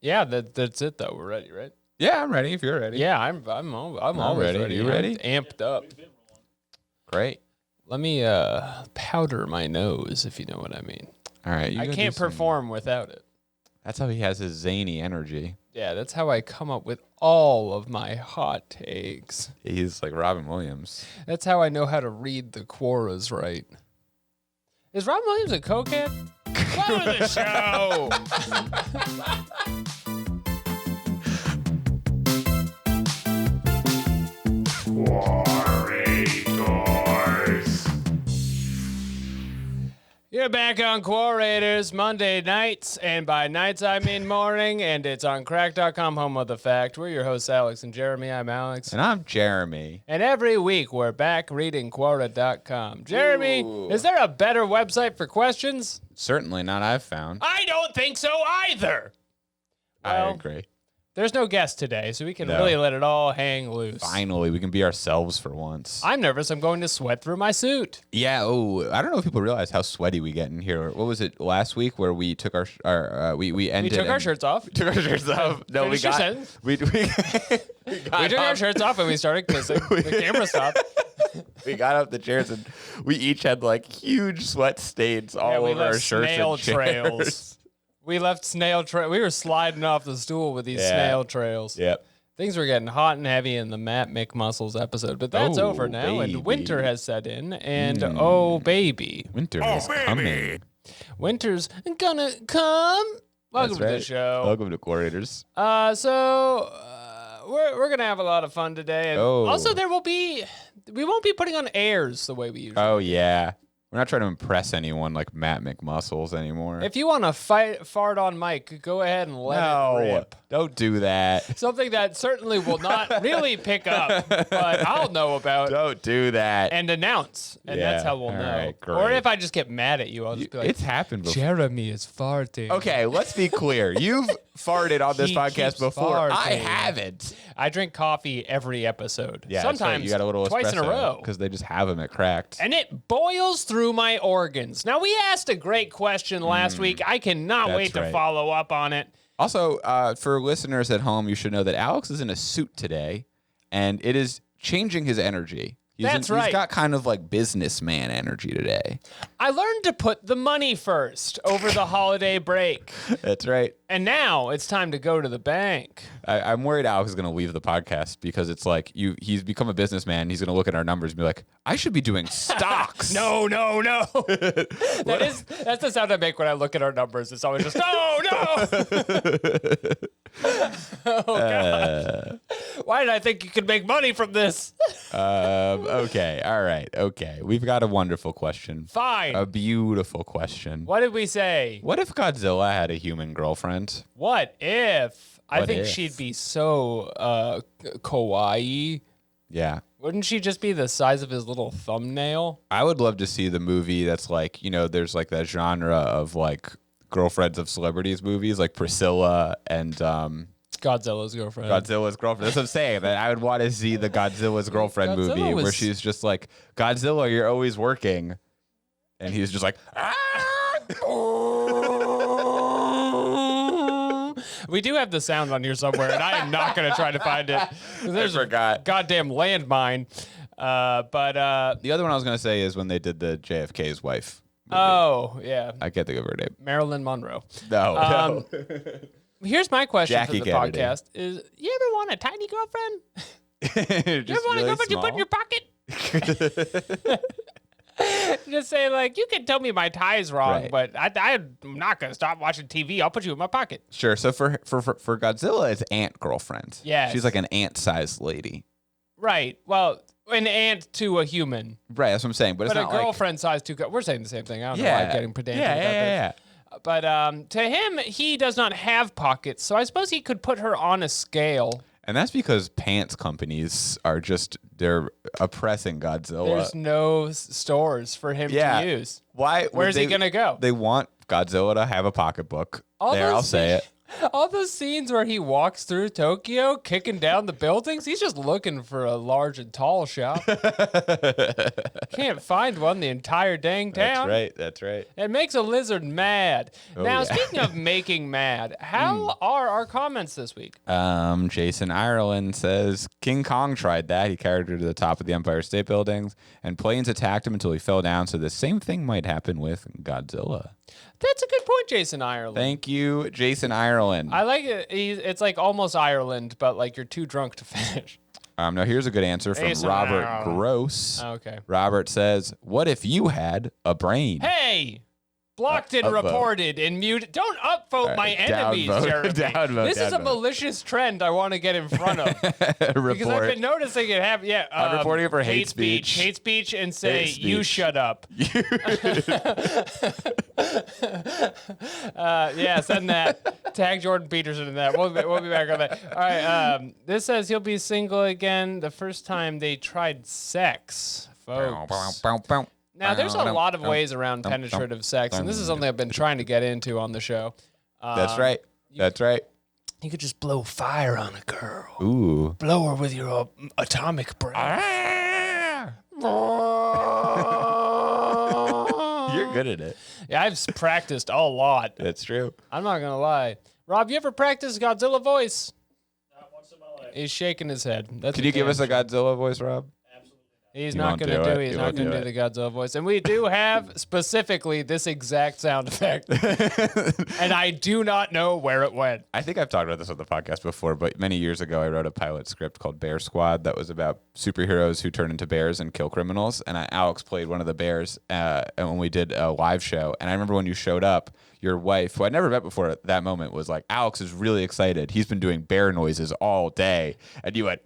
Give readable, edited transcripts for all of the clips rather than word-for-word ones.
Yeah, that's it though. We're ready, right? Yeah, I'm ready if you're ready. Yeah, I'm always ready. You ready? I'm amped up. Great. Let me powder my nose, if you know what I mean. All right. I can't perform without it. That's how he has his zany energy. Yeah, that's how I come up with all of my hot takes. He's like Robin Williams. That's how I know how to read the Quorators right. Is Robin Williams a cokehead? Welcome to the show. Quorators. You're back on Quorators Monday nights, and by nights I mean morning, and it's on crack.com, home of the fact. We're your hosts, Alex and Jeremy. I'm Alex. And I'm Jeremy. And every week we're back reading Quora.com. Jeremy, is there a better website for questions? Certainly not I've found. I don't think so either. I agree. There's no guest today, so we can really let it all hang loose. Finally, we can be ourselves for once. I'm nervous I'm going to sweat through my suit. Yeah, I don't know if people realize how sweaty we get in here. What was it last week where we took our we ended? We took our shirts off. Took our shirts off. No, we took our shirts off and we started kissing. The camera stopped. We got up the chairs and we each had like huge sweat stains all over our shirts and chairs. We left snail trail. We were sliding off the stool with these snail trails. Yep. Things were getting hot and heavy in the Matt McMuscles episode, but that's over now, and winter has set in, and oh baby. Winter is coming. Winter's gonna come. Welcome to the show. Welcome to Quorators. We're gonna have a lot of fun today, and also we won't be putting on airs the way we usually. Oh yeah. We're not trying to impress anyone like Matt McMuscles anymore. If you want to fart on mic, go ahead and let it rip. Don't do that. Something that certainly will not really pick up, but I'll know about. Don't do that. And announce. And that's how we'll know. Right, or if I just get mad at you, I'll just be like, it's happened before. Jeremy is farting. Okay, let's be clear. You've farted on this podcast before. Farting. I haven't. I drink coffee every episode. Yeah, sometimes right. You got a little twice in a row. Because they just have them at Cracked. And it boils through my organs. Now, we asked a great question last week. I cannot wait to follow up on it. Also, for listeners at home, you should know that Alex is in a suit today, and it is changing his energy. He's got kind of like businessman energy today. I learned to put the money first over the holiday break. That's right. And now it's time to go to the bank. I'm worried Alex is going to leave the podcast because it's like he's become a businessman. He's going to look at our numbers and be like, I should be doing stocks. No. That's the sound I make when I look at our numbers. It's always just, no. Oh, God. Why did I think you could make money from this? Okay. All right. Okay. We've got a wonderful question. Fine. A beautiful question. What did we say? What if Godzilla had a human girlfriend? What if? I think she'd be so kawaii. Yeah. Wouldn't she just be the size of his little thumbnail? I would love to see the movie that's like, there's like that genre of like girlfriends of celebrities movies, like Priscilla and Godzilla's girlfriend. That's what I'm saying. That I would want to see the Godzilla's girlfriend movie where she's just like, Godzilla, you're always working. And he's just like, We do have the sound on here somewhere, and I am not going to try to find it. There's a goddamn landmine. But the other one I was going to say is when they did the JFK's wife movie. Oh, yeah. I can't think of her name. Marilyn Monroe. No. Here's my question Jackie for the podcast. Is you ever want a tiny girlfriend? You ever want a girlfriend you put in your pocket? Just say, like, you can tell me my tie's wrong, but I'm not going to stop watching TV. I'll put you in my pocket. Sure. So for Godzilla, it's ant girlfriend. Yeah. She's like an ant-sized lady. Right. Well, an ant to a human. Right. That's what I'm saying. But it's a not girlfriend size to we're saying the same thing. I don't know why I'm getting pedantic about this. Yeah. But to him, he does not have pockets, so I suppose he could put her on a scale. And that's because pants companies are they're oppressing Godzilla. There's no stores for him to use. Why? Where's he going to go? They want Godzilla to have a pocketbook. I'll say it. All those scenes where he walks through Tokyo, kicking down the buildings, he's just looking for a large and tall shop. Can't find one the entire dang town. That's right. It makes a lizard mad. Now, speaking of making mad, how are our comments this week? Jason Ireland says, King Kong tried that. He carried her to the top of the Empire State Buildings, and planes attacked him until he fell down, so the same thing might happen with Godzilla. That's a good point, Jason Ireland. Thank you, Jason Ireland. I like it. It's like almost Ireland, but like you're too drunk to finish. Now, here's a good answer from Jason Robert Ireland. Gross. Okay. Robert says, what if you had a brain? Hey! Blocked and reported and muted. Don't upvote my enemies, Jeremy. This is a malicious trend I want to get in front of. Because I've been noticing it happen. Yeah, I'm reporting it for hate speech. Hate speech and say, you shut up. Yeah, send that. Tag Jordan Peterson in that. We'll be back on that. All right. This says he'll be single again the first time they tried sex, folks. Now, there's a lot of ways around penetrative sex, and this is something I've been trying to get into on the show. That's right. That's right. You could just blow fire on a girl. Ooh. Blow her with your atomic breath. You're good at it. Yeah, I've practiced a lot. That's true. I'm not going to lie. Rob, you ever practiced Godzilla voice? Not once in my life. He's shaking his head. Can you give us a Godzilla voice, Rob? He's not going to do it. He's not going to do the Godzilla voice. And we do have specifically this exact sound effect. And I do not know where it went. I think I've talked about this on the podcast before, but many years ago I wrote a pilot script called Bear Squad that was about superheroes who turn into bears and kill criminals. And Alex played one of the bears and when we did a live show. And I remember when you showed up, your wife, who I'd never met before at that moment, was like, Alex is really excited. He's been doing bear noises all day. And you went,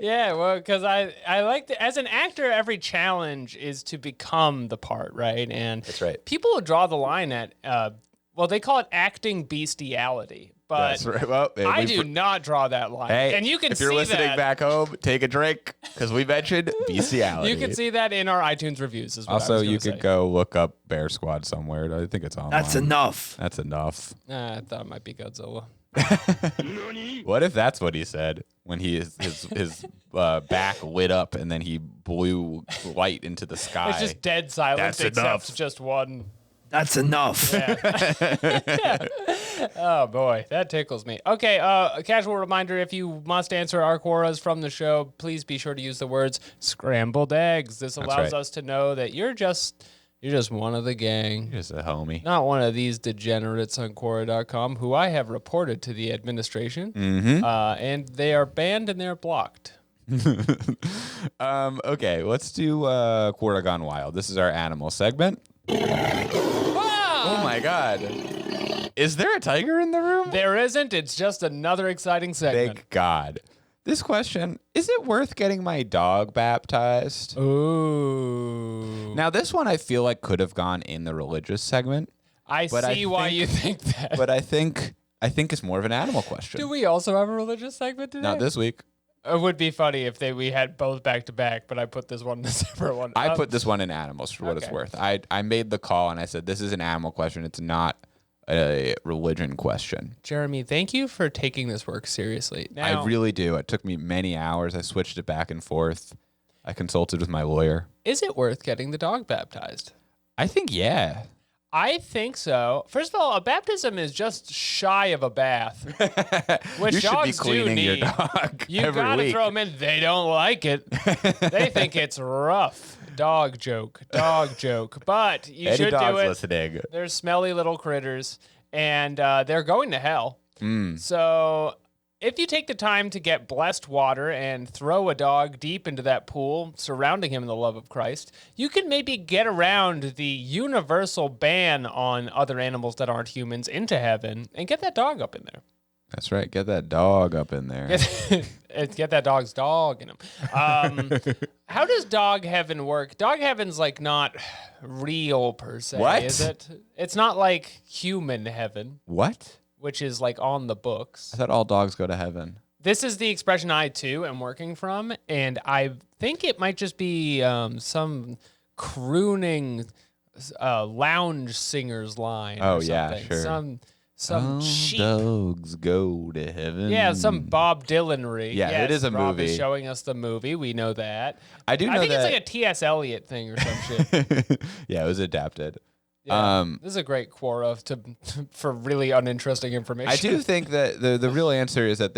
yeah, well, because I like to, as an actor, every challenge is to become the part, right? And that's right. People would draw the line at, well, they call it acting bestiality. But that's right. Well, I do not draw that line. Hey, and you can if you're see listening that. Back home, take a drink because we mentioned bestiality. You can see that in our iTunes reviews as well. Also, you could go look up Bear Squad somewhere. I think it's online. That's enough. That's enough. I thought it might be Godzilla. What if that's what he said when his back lit up and then he blew light into the sky? It's just dead silence That's except enough. just one. That's enough. Yeah. Oh, boy. That tickles me. Okay, a casual reminder, if you must answer our quoras from the show, please be sure to use the words scrambled eggs. This allows us to know that you're just one of the gang. You're just a homie. Not one of these degenerates on Quora.com who I have reported to the administration. And they are banned and they're blocked. Okay, let's do Quora Gone Wild. This is our animal segment. Oh my God. Is there a tiger in the room? There isn't. It's just another exciting segment. Thank God. This question, is it worth getting my dog baptized? Ooh. Now, this one I feel like could have gone in the religious segment. I see why you think that. But I think it's more of an animal question. Do we also have a religious segment today? Not this week. It would be funny if we had both back to back, but I put this one in a separate one. I put this one in animals for what it's worth. I made the call and I said, this is an animal question. It's not a religion question. Jeremy, thank you for taking this work seriously. Now, I really do. It took me many hours. I switched it back and forth. I consulted with my lawyer. Is it worth getting the dog baptized? I think, yeah. I think so. First of all, a baptism is just shy of a bath, which you should dogs be cleaning do your need. dog You every gotta week. throw them in. They don't like it. They think it's rough. Dog joke. But you Any should dogs do it. listening? They're smelly little critters, and they're going to hell. So if you take the time to get blessed water and throw a dog deep into that pool, surrounding him in the love of Christ, you can maybe get around the universal ban on other animals that aren't humans into heaven and get that dog up in there. That's right. Get that dog up in there. Get that dog's dog in him. How does dog heaven work? Dog heaven's like not real per se, What? is it? It's not like human heaven, What? which is like on the books. I thought all dogs go to heaven. This is the expression I, too, am working from, and I think it might just be some crooning lounge singers line. Oh, or yeah, something. sure. Some cheap. dogs go to heaven. Yeah, some Bob Dylan-ry. Yeah, yes, it is a Rob movie. is showing us the movie. We know that. I do know I think that. it's like a T.S. Eliot thing or some shit. Yeah, it was adapted. Yeah. This is a great Quora for really uninteresting information. I do think that the real answer is that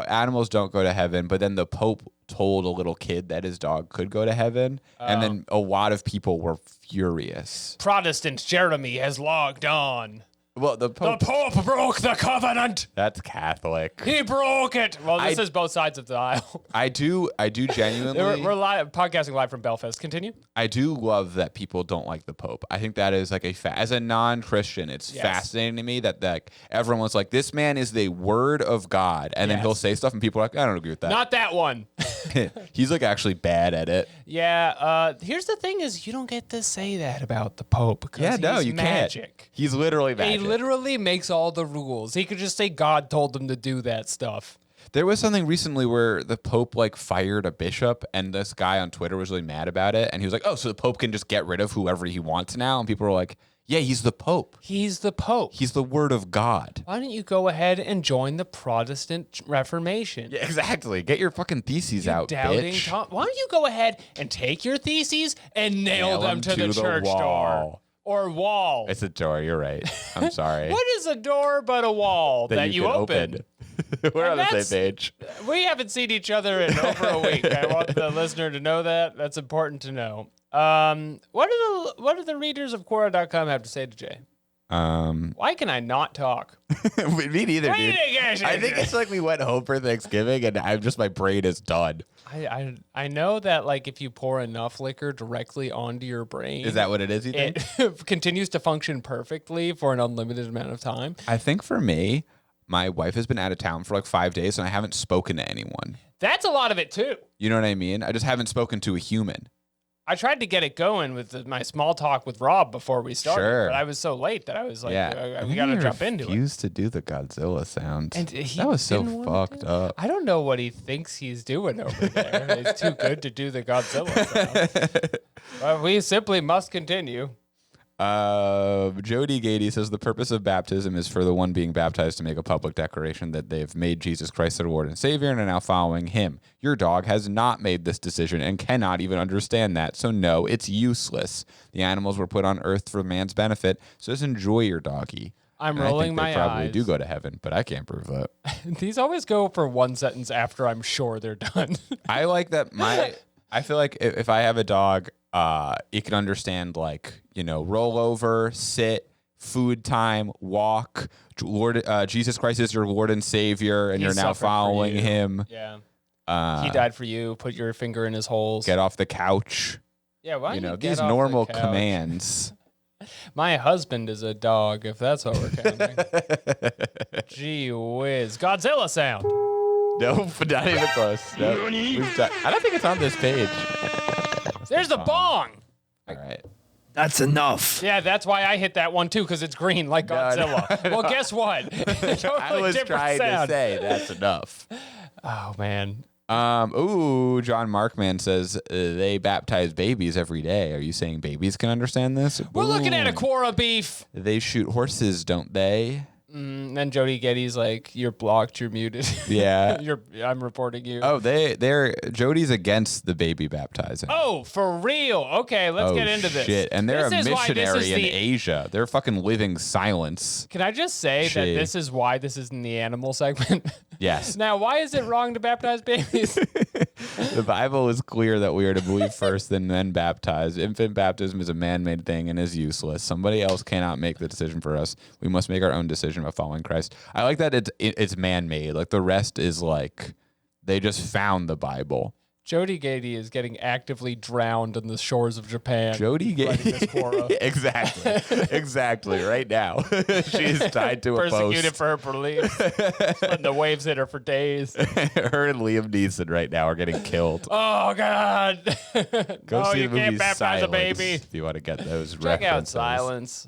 animals don't go to heaven, but then the Pope told a little kid that his dog could go to heaven, and then a lot of people were furious. Protestant Jeremy has logged on. Well, the Pope broke the covenant. that's Catholic. He broke it. Well, this is both sides of the aisle. I do genuinely. We're live, podcasting live from Belfast. Continue. I do love that people don't like the Pope. I think that is like as a non-Christian, it's Yes. fascinating to me that everyone's like, this man is the word of God, and then Yes. he'll say stuff, and people are like, I don't agree with that. Not that one. He's like actually bad at it. Yeah. Here's the thing: is you don't get to say that about the Pope because he's magic. Can't. He's literally He magic. literally makes all the rules. He could just say God told him to do that stuff. There was something recently where the Pope like fired a bishop, and this guy on Twitter was really mad about it, and he was like, "Oh, so the Pope can just get rid of whoever he wants now?" And people were like, "Yeah, he's the Pope. He's the Pope. He's the Word of God." Why don't you go ahead and join the Protestant Reformation? Yeah, exactly. Get your fucking theses out, Doubting bitch. Why don't you go ahead and take your theses and nail them to the church door wall. or wall? It's a door. You're right. I'm sorry. What is a door but a wall that you can open? We're And on the that's- same page. We haven't seen each other in over a week. I want the listener to know that. That's important to know. What do the readers of Quora.com have to say to Jay? Why can I not talk? Me neither, dude. I think it's like we went home for Thanksgiving, and my brain is done. I know that like if you pour enough liquor directly onto your brain, Is that what it is? You think? it continues to function perfectly for an unlimited amount of time. I think for me, my wife has been out of town for like 5 days, and I haven't spoken to anyone. That's a lot of it too. You know what I mean? I just haven't spoken to a human. I tried to get it going with my small talk with Rob before we started, Sure. but I was so late that I was like, Yeah, we got to jump into it. He used to do the Godzilla sound. And he that was so didn't wanna fucked do it? up. I don't know what he thinks he's doing over there. He's too good to do the Godzilla sound. But we simply must continue. Jody Gady says the purpose of baptism is for the one being baptized to make a public declaration that they've made Jesus Christ their Lord and Savior and are now following him. Your dog has not made this decision and cannot even understand that, so no, it's useless. The animals were put on earth for man's benefit, so just enjoy your doggy. I'm And rolling I my think they probably eyes. do go to heaven, but I can't prove that. These always go for one sentence after I'm sure they're done. I like that I feel like if I have a dog, it can understand roll over, sit, food time, walk. Lord, Jesus Christ is your Lord and Savior, and He you're now suffered for following you. him. Yeah. He died for you. Put your finger in his holes. Get off the couch. Yeah, why don't you get These off the normal couch? commands. My husband is a dog, if that's what we're counting. Gee whiz. Godzilla sound. Nope, not even close. Nope. I don't think it's on this page. There's the bong. All right. That's enough. Yeah, that's why I hit that one too, because it's green like Godzilla. Well, guess what? Totally I was different trying sound. to say that's enough. Oh man. John Markman says they baptize babies every day. Are you saying babies can understand this? We're looking at a Boom. Quora beef. They shoot horses, don't they? And then Jody Getty's like, "You're blocked. You're muted. Yeah. I'm reporting you." Oh, Jody's against the baby baptizing. Oh, for real? Okay, let's get into this. Shit. And they're This a is why this missionary is in the- Asia. They're fucking living silence. Can I just say that Gee. this is why this is in the animal segment? Yes. Now, why is it wrong to baptize babies? The Bible is clear that we are to believe first and then baptize. Infant baptism is a man-made thing and is useless. Somebody else cannot make the decision for us. We must make our own decision about following Christ. I like that it's man-made. Like the rest is like they just found the Bible. Jody Gady is getting actively drowned on the shores of Japan. Jody writing this Quora. exactly. Right now, she's tied to a Persecuted post. for her beliefs. Letting the waves hit her for days. Her and Liam Neeson right now are getting killed. Oh God! Go no, see you the movie can't baptize Silence a baby. if you want to get those Check out references. Silence.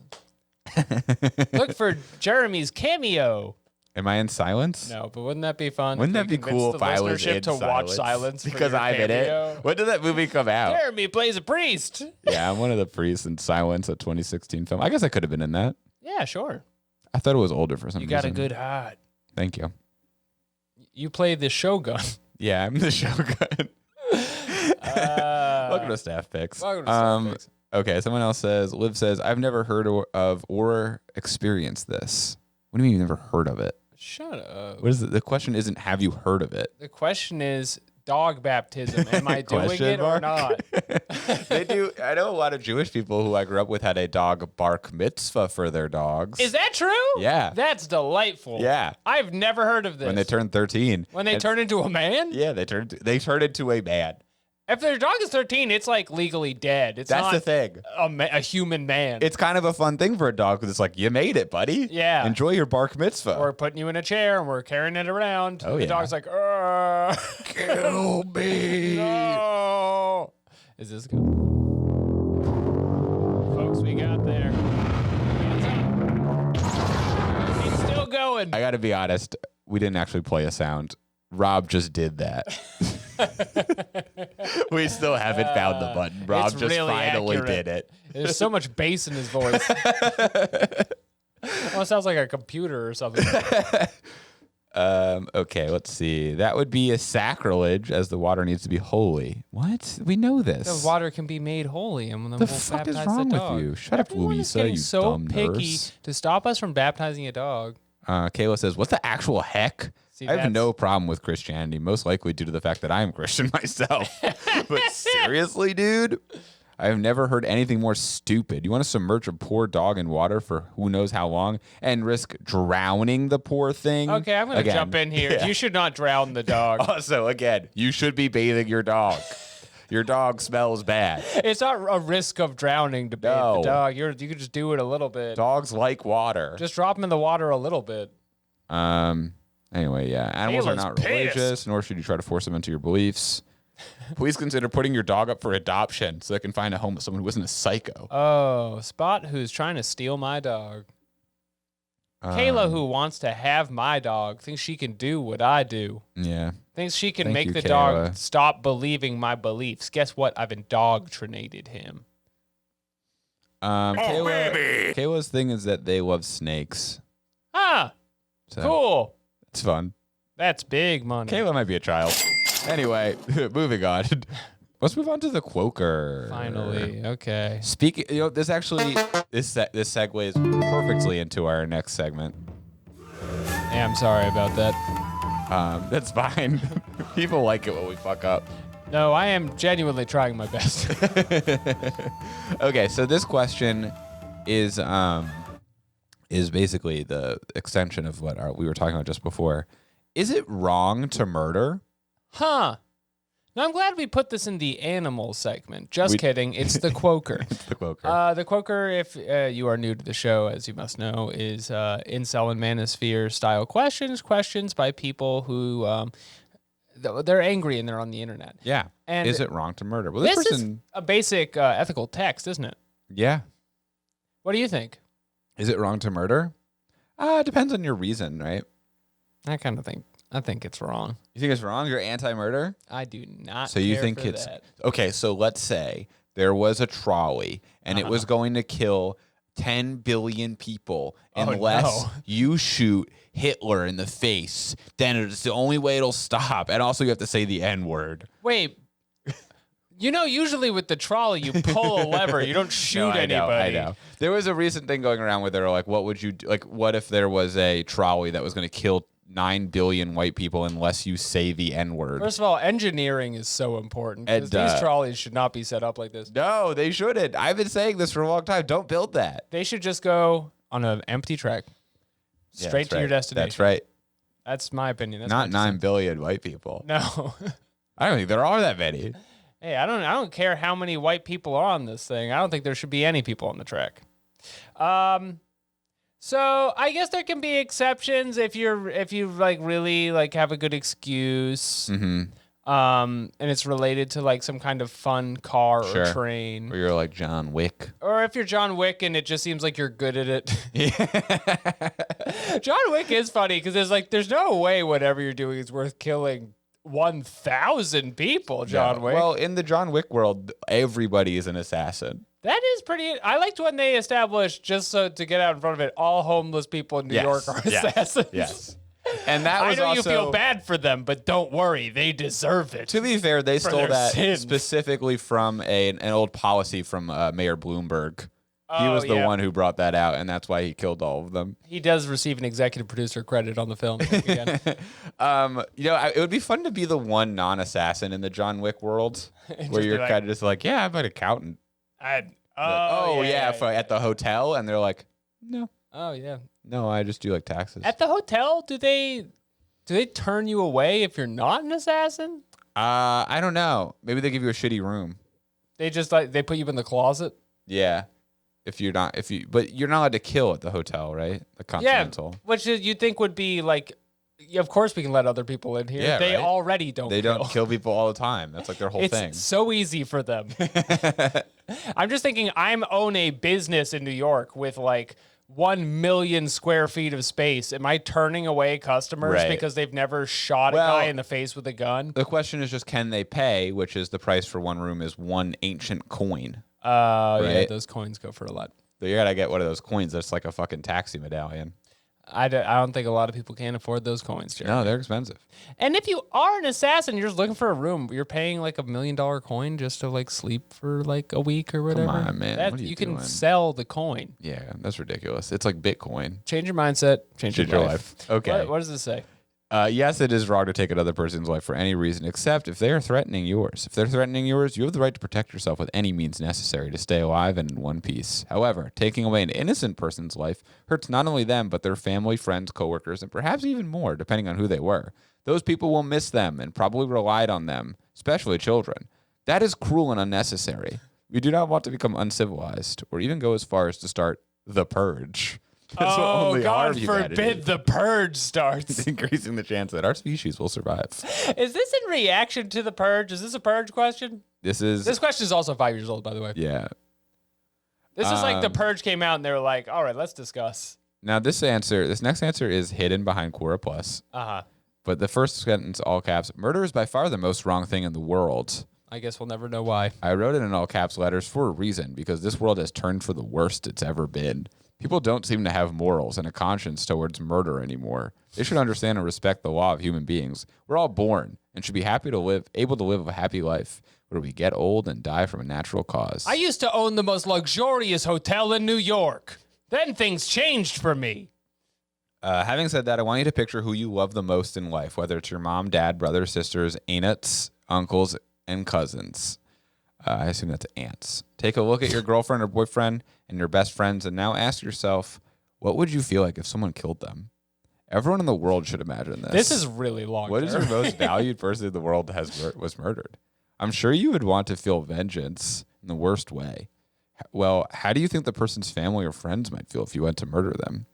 Look for Jeremy's cameo. Am I in silence? No, but wouldn't that be fun? Wouldn't that be cool the if I was listenership in to watch Silence because for your I'm in cameo? it? When did that movie come out? Jeremy plays a priest. Yeah, I'm one of the priests in Silence, a 2016 film. I guess I could have been in that. Yeah, sure. I thought it was older for some reason. You got a good heart. Thank you. You play the Shogun. Yeah, I'm the Shogun. Welcome to Staff Picks. Welcome to Staff Picks. Okay, someone else says, Liv says, I've never heard of or experienced this. What do you mean you've never heard of it? Shut up. What is it? The question isn't, have you heard of it? The question is dog baptism. Am I doing it or not? They do. I know a lot of Jewish people who I grew up with had a dog bark mitzvah for their dogs. Is that true? Yeah. That's delightful. Yeah. I've never heard of this. When they turn 13. When they turn into a man? Yeah, they turn into a man. If their dog is 13, it's like legally dead. It's That's not the thing. a human man. It's kind of a fun thing for a dog because it's like, you made it, buddy. Yeah. Enjoy your bark mitzvah. We're putting you in a chair and we're carrying it around. Oh, the yeah. dog's like, Kill me. no. Is this good? Folks, we got there. Hands up. It's still going. I got to be honest. We didn't actually play a sound. Rob just did that. We still haven't found the button. Rob it's just really finally accurate. did it. There's so much bass in his voice. Almost sounds like a computer or something. Okay, let's see. That would be a sacrilege, as the water needs to be holy. What? We know this. The water can be made holy, and then The we'll fuck is baptize wrong the with dog. you? Shut up, Everyone is Louisa, getting you so dumb picky nurse. to stop us from baptizing a dog. Kayla says, "What the actual heck?" See, I have that's- no problem with Christianity, most likely due to the fact that I am Christian myself. But seriously, dude, I have never heard anything more stupid. You want to submerge a poor dog in water for who knows how long and risk drowning the poor thing? Okay, I'm going to Again, jump in here. yeah. You should not drown the dog. Also, again, you should be bathing your dog. Your dog smells bad. It's not a risk of drowning to bathe No. the dog. You can just do it a little bit. Dogs like water. Just drop him in the water a little bit. Anyway, yeah. Animals are Kayla's not pissed. religious, nor should you try to force them into your beliefs. Please consider putting your dog up for adoption so they can find a home with someone who isn't a psycho. Oh, Spot who's trying to steal my dog. Kayla who wants to have my dog thinks she can do what I do. Yeah. Thinks she can Thank make you, the Kayla. dog stop believing my beliefs. Guess what? I've indoctrinated him. Kayla's thing is that they love snakes. Ah, So cool. It's fun. That's big money. Kayla might be a child. Anyway, moving on. Let's move on to the Quoker. Finally, okay. Speaking, this actually, this segues perfectly into our next segment. Yeah, I'm sorry about that. That's fine. People like it when we fuck up. No, I am genuinely trying my best. Okay, so this question is basically the extension of what we were talking about just before. Is it wrong to murder? Huh. Now, I'm glad we put this in the animal segment. Just kidding. It's the Quoker. It's the Quoker. The Quoker, if you are new to the show, as you must know, is incel and manosphere style questions by people who they're angry and they're on the internet. Yeah. And is it wrong to murder? Well, This this person. is a basic ethical text, isn't it? Yeah. What do you think? Is it wrong to murder? It depends on your reason, right? I think it's wrong. You think it's wrong? You're anti-murder? I do not. So you care think for it's that. okay? So let's say there was a trolley and it was going to kill 10 billion people unless no. you shoot Hitler in the face. Then it's the only way it'll stop. And also, you have to say the N-word. Wait. Usually with the trolley, you pull a lever. You don't shoot No, I know, anybody. I know. There was a recent thing going around where they were like, "What would you do? Like, what if there was a trolley that was going to kill 9 billion white people unless you say the N-word?" First of all, engineering is so important. 'Cause And, these trolleys should not be set up like this. No, they shouldn't. I've been saying this for a long time. Don't build that. They should just go on an empty track, Yeah, straight that's to your right. destination. That's right. That's my opinion. That's Not my 9 billion white people. No. I don't think there are that many. Hey, I don't care how many white people are on this thing. I don't think there should be any people on the track. So I guess there can be exceptions if you like really like have a good excuse. Mm-hmm. And it's related to like some kind of fun car or train. Or you're like John Wick. Or if you're John Wick and it just seems like you're good at it. John Wick is funny because there's no way whatever you're doing is worth killing 1,000 people, John Wick. Well, in the John Wick world, everybody is an assassin. That is pretty. I liked when they established, just so to get out in front of it, all homeless people in New York are assassins. Yes. And that was I know also, you feel bad for them, but don't worry, they deserve it. To be fair, they stole that sins. specifically from an old policy from Mayor Bloomberg. He was the one who brought that out, and that's why he killed all of them. He does receive an executive producer credit on the film. Again. It would be fun to be the one non-assassin in the John Wick world, where you're kind of just like, yeah, I'm an accountant. At the hotel, and they're like, no. Oh yeah. No, I just do like taxes. At the hotel, do they turn you away if you're not an assassin? I don't know. Maybe they give you a shitty room. They just they put you in the closet. Yeah. But you're not allowed to kill at the hotel, right? The Continental. Yeah, which you'd think would be like, of course we can let other people in here. Yeah, they right? already don't. They don't kill people all the time. That's like their whole thing. It's so easy for them. I'm just thinking, own a business in New York with like 1 million square feet of space. Am I turning away customers because they've never shot a guy in the face with a gun? The question is just, can they pay? Which is the price for one room is one ancient coin. Yeah, those coins go for a lot. So you gotta get one of those coins that's like a fucking taxi medallion. I don't think a lot of people can afford those coins, Jerry. No, they're expensive. And if you are an assassin, you're just looking for a room. You're paying like $1 million coin just to like sleep for like a week or whatever. Come on, man. What are you doing? Can sell the coin. Yeah, that's ridiculous. It's like Bitcoin. Change your mindset. Change your life. Okay. What does it say? Yes, it is wrong to take another person's life for any reason except if they are threatening yours. If they're threatening yours, you have the right to protect yourself with any means necessary to stay alive and in one piece. However, taking away an innocent person's life hurts not only them, but their family, friends, coworkers, and perhaps even more, depending on who they were. Those people will miss them and probably relied on them, especially children. That is cruel and unnecessary. We do not want to become uncivilized or even go as far as to start the purge. God forbid the purge starts. Increasing the chance that our species will survive. Is this in reaction to the purge? Is this a purge question? This question is also 5 years old, by the way. Yeah. This is like the purge came out and they were like, all right, let's discuss. Now this next answer is hidden behind Quora Plus. Uh-huh. But the first sentence, all caps, murder is by far the most wrong thing in the world. I guess we'll never know why. I wrote it in all caps letters for a reason, because this world has turned for the worst it's ever been. People don't seem to have morals and a conscience towards murder anymore. They should understand and respect the law of human beings. We're all born and should be able to live a happy life where we get old and die from a natural cause. I used to own the most luxurious hotel in New York. Then things changed for me. Having said that, I want you to picture who you love the most in life, whether it's your mom, dad, brothers, sisters, aunts, uncles, and cousins. I assume that's ants. Take a look at your girlfriend or boyfriend and your best friends and now ask yourself, what would you feel like if someone killed them? Everyone in the world should imagine this. This is really long. What is your most valued person in the world was murdered? I'm sure you would want to feel vengeance in the worst way. Well, how do you think the person's family or friends might feel if you went to murder them?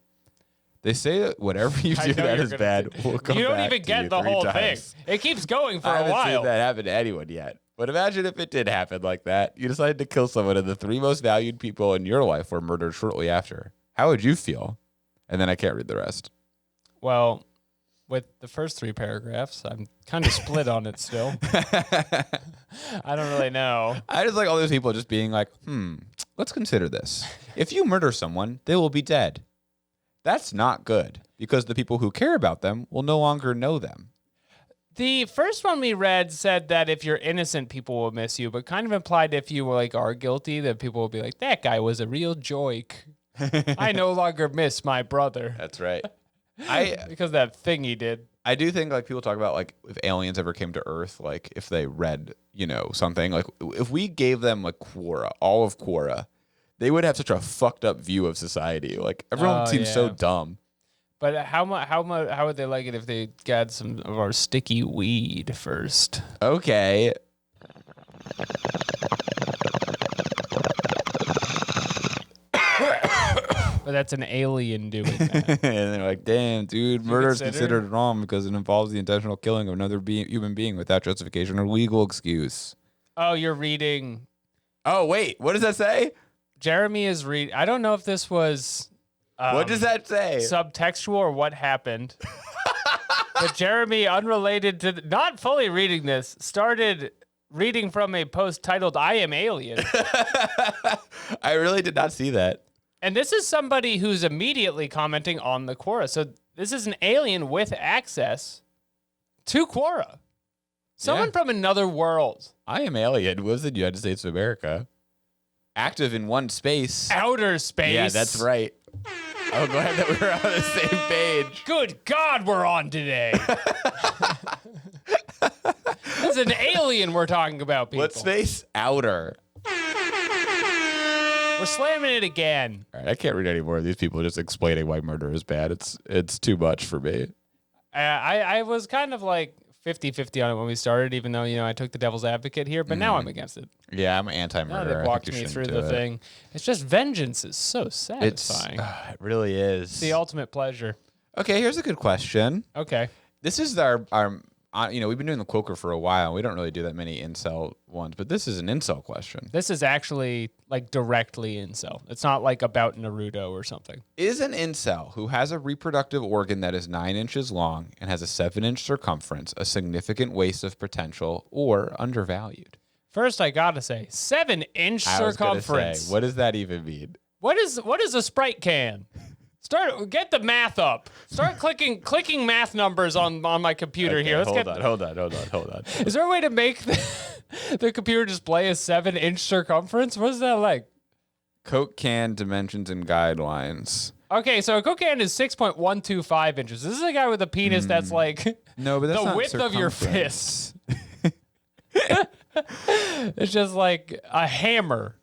They say that whatever you do that is bad will come back. You don't even get the whole thing. It keeps going for a while. I haven't seen that happen to anyone yet. But imagine if it did happen like that. You decided to kill someone and the 3 most valued people in your life were murdered shortly after. How would you feel? And then I can't read the rest. Well, with the first 3 paragraphs, I'm kind of split on it still. I don't really know. I just like all those people just being like, let's consider this. If you murder someone, they will be dead. That's not good because the people who care about them will no longer know them. The first one we read said that if you're innocent, people will miss you, but kind of implied if you are guilty, that people will be like, that guy was a real joke. I no longer miss my brother. That's right. Because of that thing he did. I do think people talk about if aliens ever came to Earth, if they read, something, if we gave them Quora, all of Quora, they would have such a fucked up view of society. Everyone seems so dumb. But how would they like it if they got some of our sticky weed first? Okay. Or that's an alien doing that. And they're like, damn, dude, murder is consider- considered wrong because it involves the intentional killing of another human being without justification or legal excuse. Oh, you're reading. Oh, wait, what does that say? Jeremy is reading. I don't know if this was. What does that say? Subtextual or what happened. But Jeremy, unrelated to not fully reading this, started reading from a post titled "I Am Alien." I really did not see that. And this is somebody who's immediately commenting on the Quora. So this is an alien with access to Quora. Someone from another world. I Am Alien was in the United States of America. Active in one space. Outer space. Yeah, that's right. I'm glad that we're on the same page. Good God, we're on today. This is an alien we're talking about, people. What space? Outer. We're slamming it again. All right, I can't read any more of these people just explaining why murder is bad. It's too much for me. I was kind of like 50-50 on it when we started, even though, I took the devil's advocate here, but now I'm against it. Yeah, I'm Now anti-murder. they've walked me through the thing. It's just vengeance is so satisfying. It really is. It's the ultimate pleasure. Okay, here's a good question. Okay. This is our we've been doing the Quoker for a while. We don't really do that many incel ones, but this is an incel question. This is actually like directly incel. It's not like about Naruto or something. Is an incel who has a reproductive organ that is 9 inches long and has a 7-inch circumference a significant waste of potential or undervalued? First, I gotta say, 7-inch I was gonna circumference. say, what does that even mean? What is a Sprite can? Get the math up. Start clicking math numbers on my computer Okay, here. Let's hold on. Is there a way to make the computer display a 7-inch circumference? What is that like? Coke can dimensions and guidelines. Okay, so a Coke can is 6.125 inches. This is a guy with a penis that's like No, but that's the not width of your circumference. fist. It's just like a hammer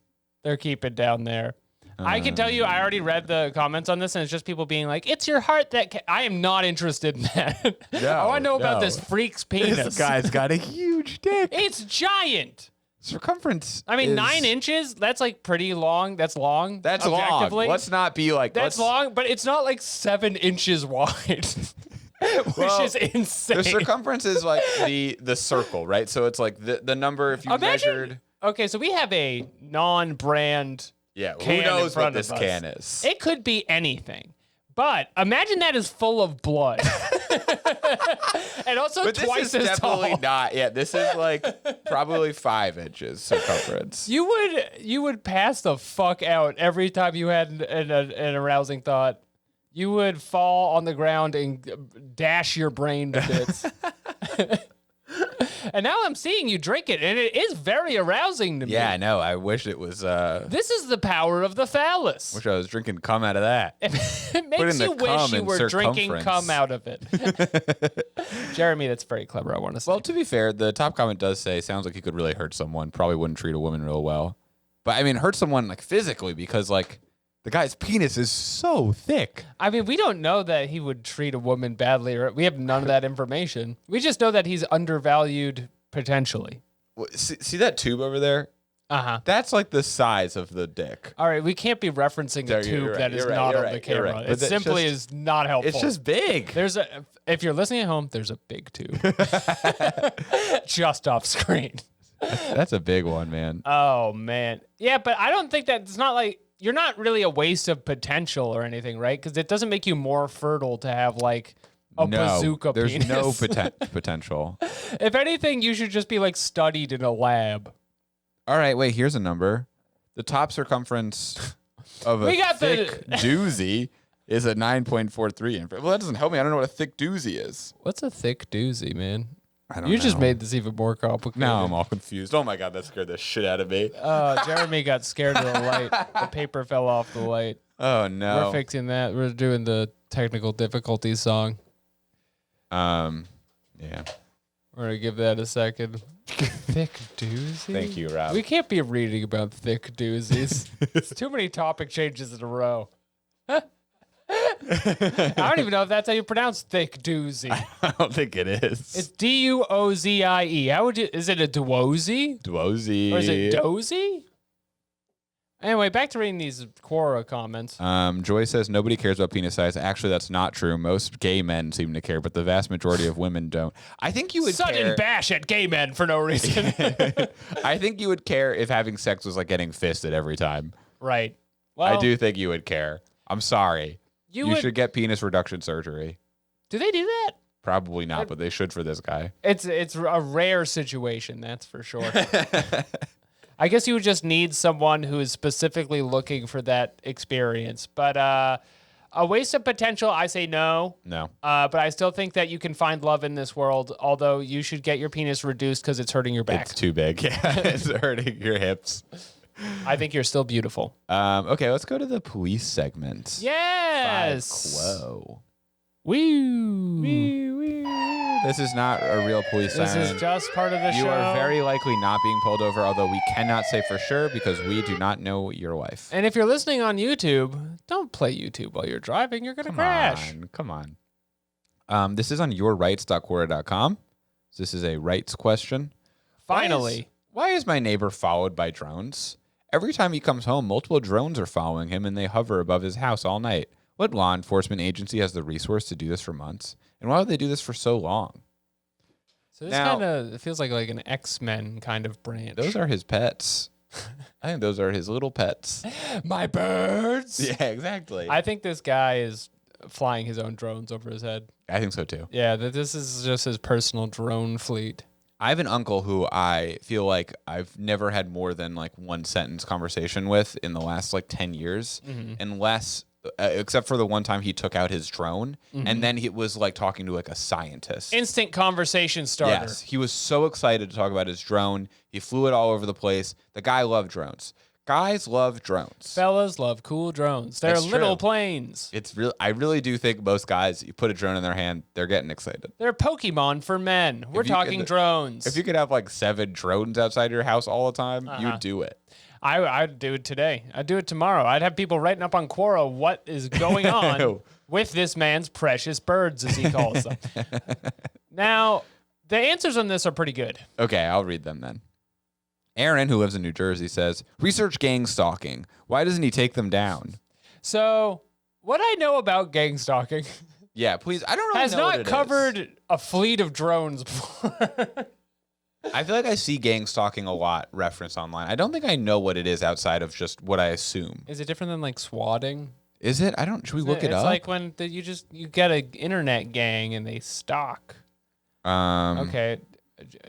they're keeping down there. I can tell you, I already read the comments on this, and it's just people being like, "It's your heart that." I am not interested in that. I want to know about this freak's penis. This guy's got a huge dick. It's giant. Circumference. I mean, is- That's 9 inches. That's like pretty long. That's long. long. objectively. Let's not be like That's long, but it's not like 7 inches wide, which Well, is insane. The circumference is like the circle, right? So it's like the number if you measured. Okay, so we have a non-brand. Yeah, who can in knows what front this of us. can is? It could be anything. But imagine that is full of blood. And also But this twice is as definitely tall. not. Yeah, this is like probably 5 inches circumference. You would pass the fuck out every time you had an arousing thought. You would fall on the ground and dash your brain to bits. And now I'm seeing you drink it, and it is very arousing to me. Yeah, I know. I wish it was. This is the power of the phallus. Wish I was drinking cum out of that. It makes in the you wish cum you in were drinking circumference. cum out of it. Jeremy, that's very clever, I want to say. Well, to be fair, the top comment does say sounds like he could really hurt someone. Probably wouldn't treat a woman real well. But I mean, hurt someone like physically because like the guy's penis is so thick. I mean, we don't know that he would treat a woman badly, or we have none of that information. We just know that he's undervalued potentially. See that tube over there? Uh-huh. That's like the size of the dick. All right, we can't be referencing No, a you're tube right, that is you're right, not you're on right, the you're camera. right. It But that's simply just- is not helpful. It's just big. If you're listening at home, there's a big tube. Just off screen. That's a big one, man. Oh, man. Yeah, but I don't think that it's not like, you're not really a waste of potential or anything, right? Because it doesn't make you more fertile to have like a bazooka there's penis. no potential. If anything, you should just be like studied in a lab. All right, wait, here's a number. The top circumference of a We got the- thick doozy is a 9.43 inch. Well, that doesn't help me. I don't know what a thick doozy is. What's a thick doozy, man? I don't You know. just made this even more complicated. Now I'm all confused. Oh my God, that scared the shit out of me. Jeremy got scared of the light. The paper fell off the light. Oh no. We're fixing that. We're doing the technical difficulties song. Yeah. We're going to give that a second. Thick doozy? Thank you, Rob. We can't be reading about thick doozies. It's too many topic changes in a row. I don't even know if that's how you pronounce thick doozy. I don't think it is. It's D-U-O-Z-I-E. How would you? Is it a doozy? Dwozy. Or is it dozy? Anyway, back to reading these Quora comments. Joy says nobody cares about penis size. Actually, that's not true. Most gay men seem to care, but the vast majority of women don't. I think you would Sudden care. bash at gay men for no reason. I think you would care if having sex was like getting fisted every time. Right. Well, I do think you would care. I'm sorry. You should get penis reduction surgery. Do they do that? Probably not, but they should for this guy. It's a rare situation, that's for sure. I guess you would just need someone who is specifically looking for that experience. But a waste of potential, I say no. No. But I still think that you can find love in this world, although you should get your penis reduced because it's hurting your back. It's too big. Yeah, it's hurting your hips. I think you're still beautiful. Okay, let's go to the police segment. Yes. Whoa. Woo. This is not a real police This siren. is just part of the show. You are very likely not being pulled over, although we cannot say for sure because we do not know your wife. And if you're listening on YouTube, don't play YouTube while you're driving. You're going to crash. Come on. This is on yourrights.quora.com. So this is a rights question. Finally. Why is my neighbor followed by drones? Every time he comes home, multiple drones are following him and they hover above his house all night. What law enforcement agency has the resource to do this for months? And why would they do this for so long? So this kind of feels like an X-Men kind of branch. Those are his pets. I think those are his little pets. My birds. Yeah, exactly. I think this guy is flying his own drones over his head. I think so too. Yeah, that this is just his personal drone fleet. I have an uncle who I feel like I've never had more than like one sentence conversation with in the last like 10 years, unless except for the one time he took out his drone and then he was like talking to like a scientist. Instant conversation starter. Yes, he was so excited to talk about his drone. He flew it all over the place. The guy loved drones. Guys love drones. Fellas love cool drones. They're That's little true. planes. It's real. I really do think most guys, you put a drone in their hand, they're getting excited. They're Pokemon for men. We're you talking could- drones. If you could have like 7 drones outside your house all the time, you'd do it. I'd do it today. I'd do it tomorrow. I'd have people writing up on Quora what is going on with this man's precious birds, as he calls them. Now, the answers on this are pretty good. Okay, I'll read them then. Aaron, who lives in New Jersey, says, research gang stalking. Why doesn't he take them down? So, what I know about gang stalking Yeah, please. I don't really has know what not it covered is. a fleet of drones before. I feel like I see gang stalking a lot referenced online. I don't think I know what it is outside of just what I assume. Is it different than like swatting? Is it? I don't. Should we look it It's up? like when you get an internet gang and they stalk. Okay.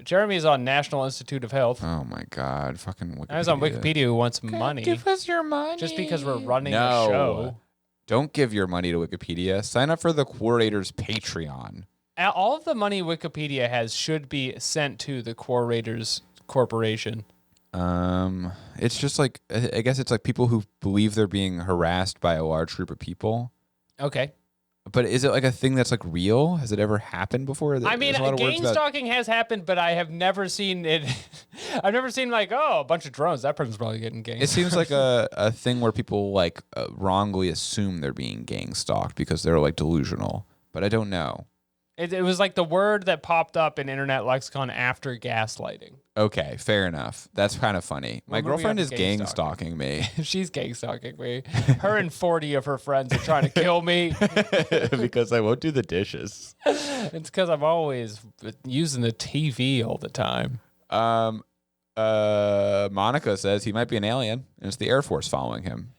Jeremy's on National Institute of Health. Oh my God! Fucking Wikipedia. I was on Wikipedia who wants money. Give us your money. Just because we're running a No. show. Don't give your money to Wikipedia. Sign up for the Quorators Patreon. All of the money Wikipedia has should be sent to the Quorators Corporation. It's just like I guess it's like people who believe they're being harassed by a large group of people. Okay. But is it like a thing that's like real? Has it ever happened before? I mean, There's a lot of words gang about- stalking has happened, but I have never seen it. I've never seen like, oh, a bunch of drones. That person's probably getting gang. It seems like a thing where people like wrongly assume they're being gang stalked because they're like delusional. But I don't know. It was like the word that popped up in internet lexicon after gaslighting. Okay, fair enough. That's kind of funny. My We're moving girlfriend on is to gang gang stalking me She's gang stalking me. Her and 40 of her friends are trying to kill me. because I won't do the dishes. It's because I'm always using the TV all the time. Monica says he might be an alien, and it's the Air Force following him.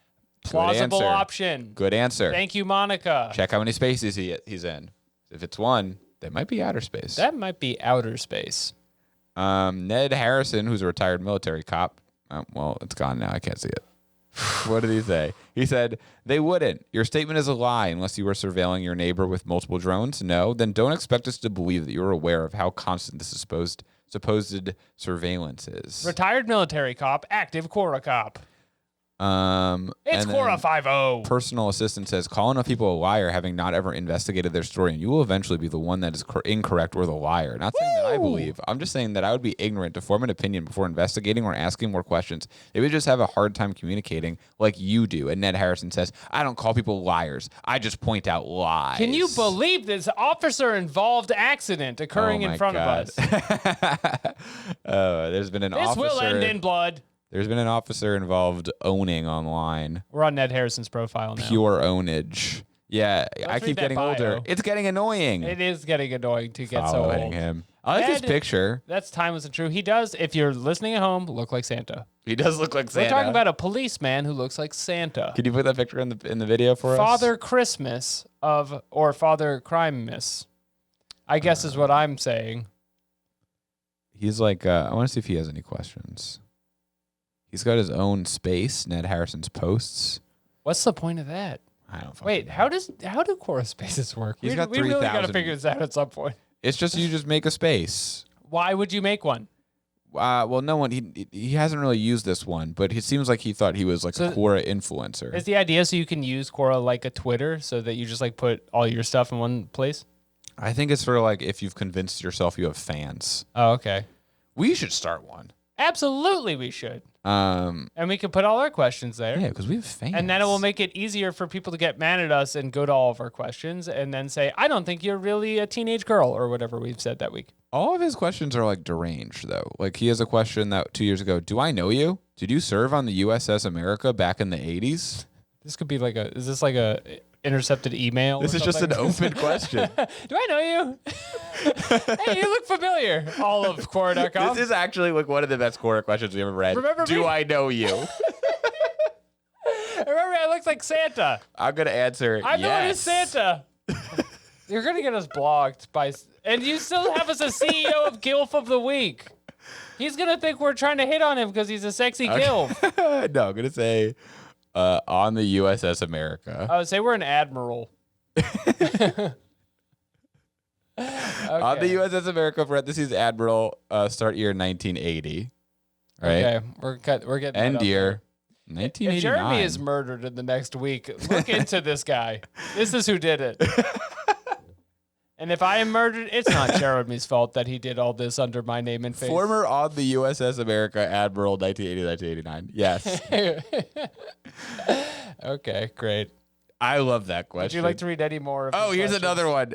Plausible Good answer. option. Good answer. Thank you, Monica. Check how many spaces he's in. If it's one, that might be outer space. That might be outer space. Ned Harrison, who's a retired military cop. Well, it's gone now. I can't see it. What did he say? He said, they wouldn't. Your statement is a lie unless you were surveilling your neighbor with multiple drones. No, then don't expect us to believe that you're aware of how constant this supposed surveillance is. Retired military cop, active Quora cop. It's and then Quora 5-0. Personal assistant says, call enough people a liar having not ever investigated their story, and you will eventually be the one that is incorrect or the liar. Not saying that I believe. I'm just saying that I would be ignorant to form an opinion before investigating or asking more questions. They would just have a hard time communicating like you do. And Ned Harrison says, I don't call people liars. I just point out lies. Can you believe this officer-involved accident occurring in front of us? There's been an This officer. will end in blood. There's been an officer involved owning online. We're on Ned Harrison's profile now. Pure ownage. Yeah, I read keep that getting bio. older. It's getting annoying. It is getting annoying to get so Following old. him. I like his And picture. That's timeless and true. He does, if you're listening at home, look like Santa. He does look like Santa. We're talking about a policeman who looks like Santa. Can you put that picture in the video for us? Father Christmas or Father Crimemas, I guess is what I'm saying. He's like, I want to see if he has any questions. He's got his own space, Ned Harrison's posts. What's the point of that? I don't fucking Wait, know. how do Quora spaces work? He's got we really got to 3,000. figure this out at some point. It's just you just make a space. Why would you make one? Well, no one, he hasn't really used this one, but it seems like he thought he was like a Quora influencer. Is the idea so you can use Quora like a Twitter so that you just like put all your stuff in one place? I think it's for like if you've convinced yourself you have fans. Oh, okay. We should start one. Absolutely, we should. And we can put all our questions there. Yeah, because we have fans. And then it will make it easier for people to get mad at us and go to all of our questions and then say, I don't think you're really a teenage girl or whatever we've said that week. All of his questions are like deranged, though. Like he has a question that 2 years ago, do I know you? Did you serve on the USS America back in the 80s? This could be like is this like a intercepted email? This is just an open question. Do I know you? Hey, you look familiar. All of Quora.com. This is actually like one of the best Quora questions we ever read. Remember do me? I know you? Remember, I looked like Santa. I'm going to answer I'm known as yes. Santa. You're going to get us blocked by... And you still have us a CEO of Gilf of the Week. He's going to think we're trying to hit on him because he's a sexy Gilf. No, I'm going to say on the USS America. I would say we're an admiral. Okay. On the USS America, parentheses, Admiral, start year 1980. Right? Okay, we're getting that End up year there. 1989. If Jeremy is murdered in the next week, look into this guy. This is who did it. And if I am murdered, it's not Jeremy's fault that he did all this under my name and face. Former on the USS America, Admiral, 1980-1989. Yes. Okay, great. I love that question. Would you like to read any more? Of Oh, these here's questions? another one.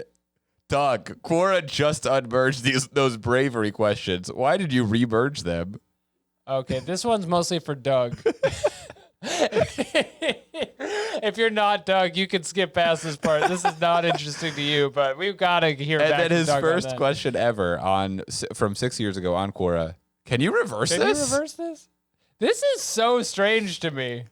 Doug, Quora just unmerged those bravery questions. Why did you remerge them? Okay, this one's mostly for Doug. If you're not Doug, you can skip past this part. This is not interesting to you, but we've got to hear And back then from his Doug on first that. question ever from 6 years ago on Quora. Can you reverse Can this? you reverse this? This is so strange to me.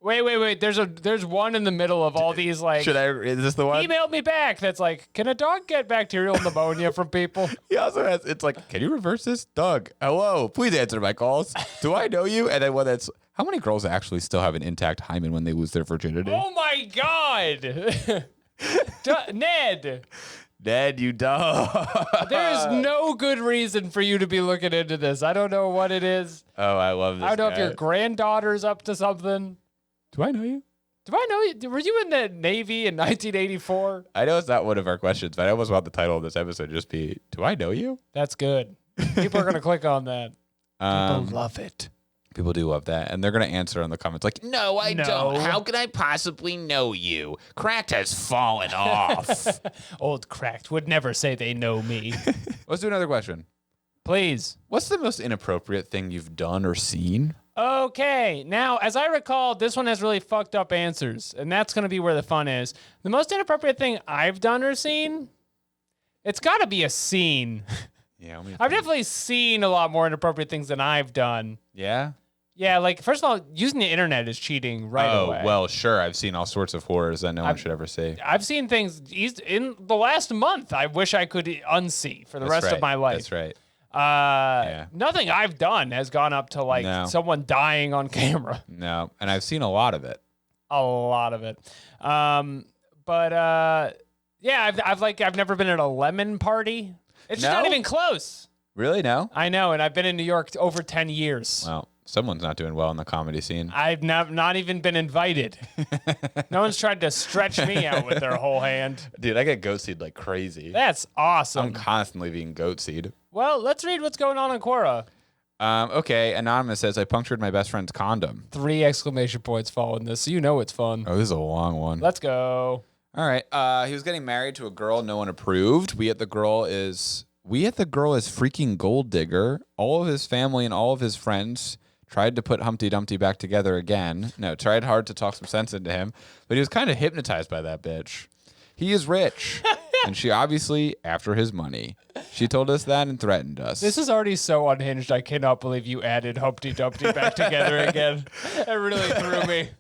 Wait. There's one in the middle of all these like. Is this the one? Emailed me back. That's like, can a dog get bacterial pneumonia from people? He also has, it's like, can you reverse this? Doug, hello, please answer my calls. Do I know you? And then one that's, how many girls actually still have an intact hymen when they lose their virginity? Oh my God. Ned. Ned, you dog. There is no good reason for you to be looking into this. I don't know what it is. Oh, I love this I don't know if guy. your granddaughter's up to something. Do I know you? Do I know you? Were you in the Navy in 1984? I know it's not one of our questions, but I almost want the title of this episode just be, do I know you? That's good. People are going to click on that. People love it. People do love that. And they're going to answer in the comments like, no, I No. don't. How can I possibly know you? Cracked has fallen off. Old Cracked would never say they know me. Let's do another question. Please. What's the most inappropriate thing you've done or seen? Okay. Now, as I recall, this one has really fucked up answers, and that's going to be where the fun is. The most inappropriate thing I've done or seen, it's got to be a scene. Yeah, I've definitely seen a lot more inappropriate things than I've done. Yeah? Yeah, like, first of all, using the internet is cheating right away. Oh, well, sure. I've seen all sorts of horrors that no one should ever see. I've seen things in the last month I wish I could unsee for the rest of my life. That's right. Nothing I've done has gone up to like No. someone dying on camera. No, and I've seen a lot of it. A lot of it. Yeah, I've never been at a lemon party. It's just No? not even close. Really? No? I know, and I've been in New York over 10 years. Well, someone's not doing well in the comedy scene. I've not even been invited. No one's tried to stretch me out with their whole hand. Dude, I get goat seed like crazy. That's awesome. I'm constantly being goat seed. Well, let's read what's going on Quora. Okay, Anonymous says, I punctured my best friend's condom. 3 exclamation points following this, so you know it's fun. Oh, this is a long one. Let's go. All right. He was getting married to a girl no one approved. We at the girl is freaking gold digger. All of his family and all of his friends tried to put Humpty Dumpty back together again. No, tried hard to talk some sense into him, but he was kind of hypnotized by that bitch. He is rich, and she obviously after his money. She told us that and threatened us. This is already so unhinged. I cannot believe you added Humpty Dumpty back together again. That really threw me.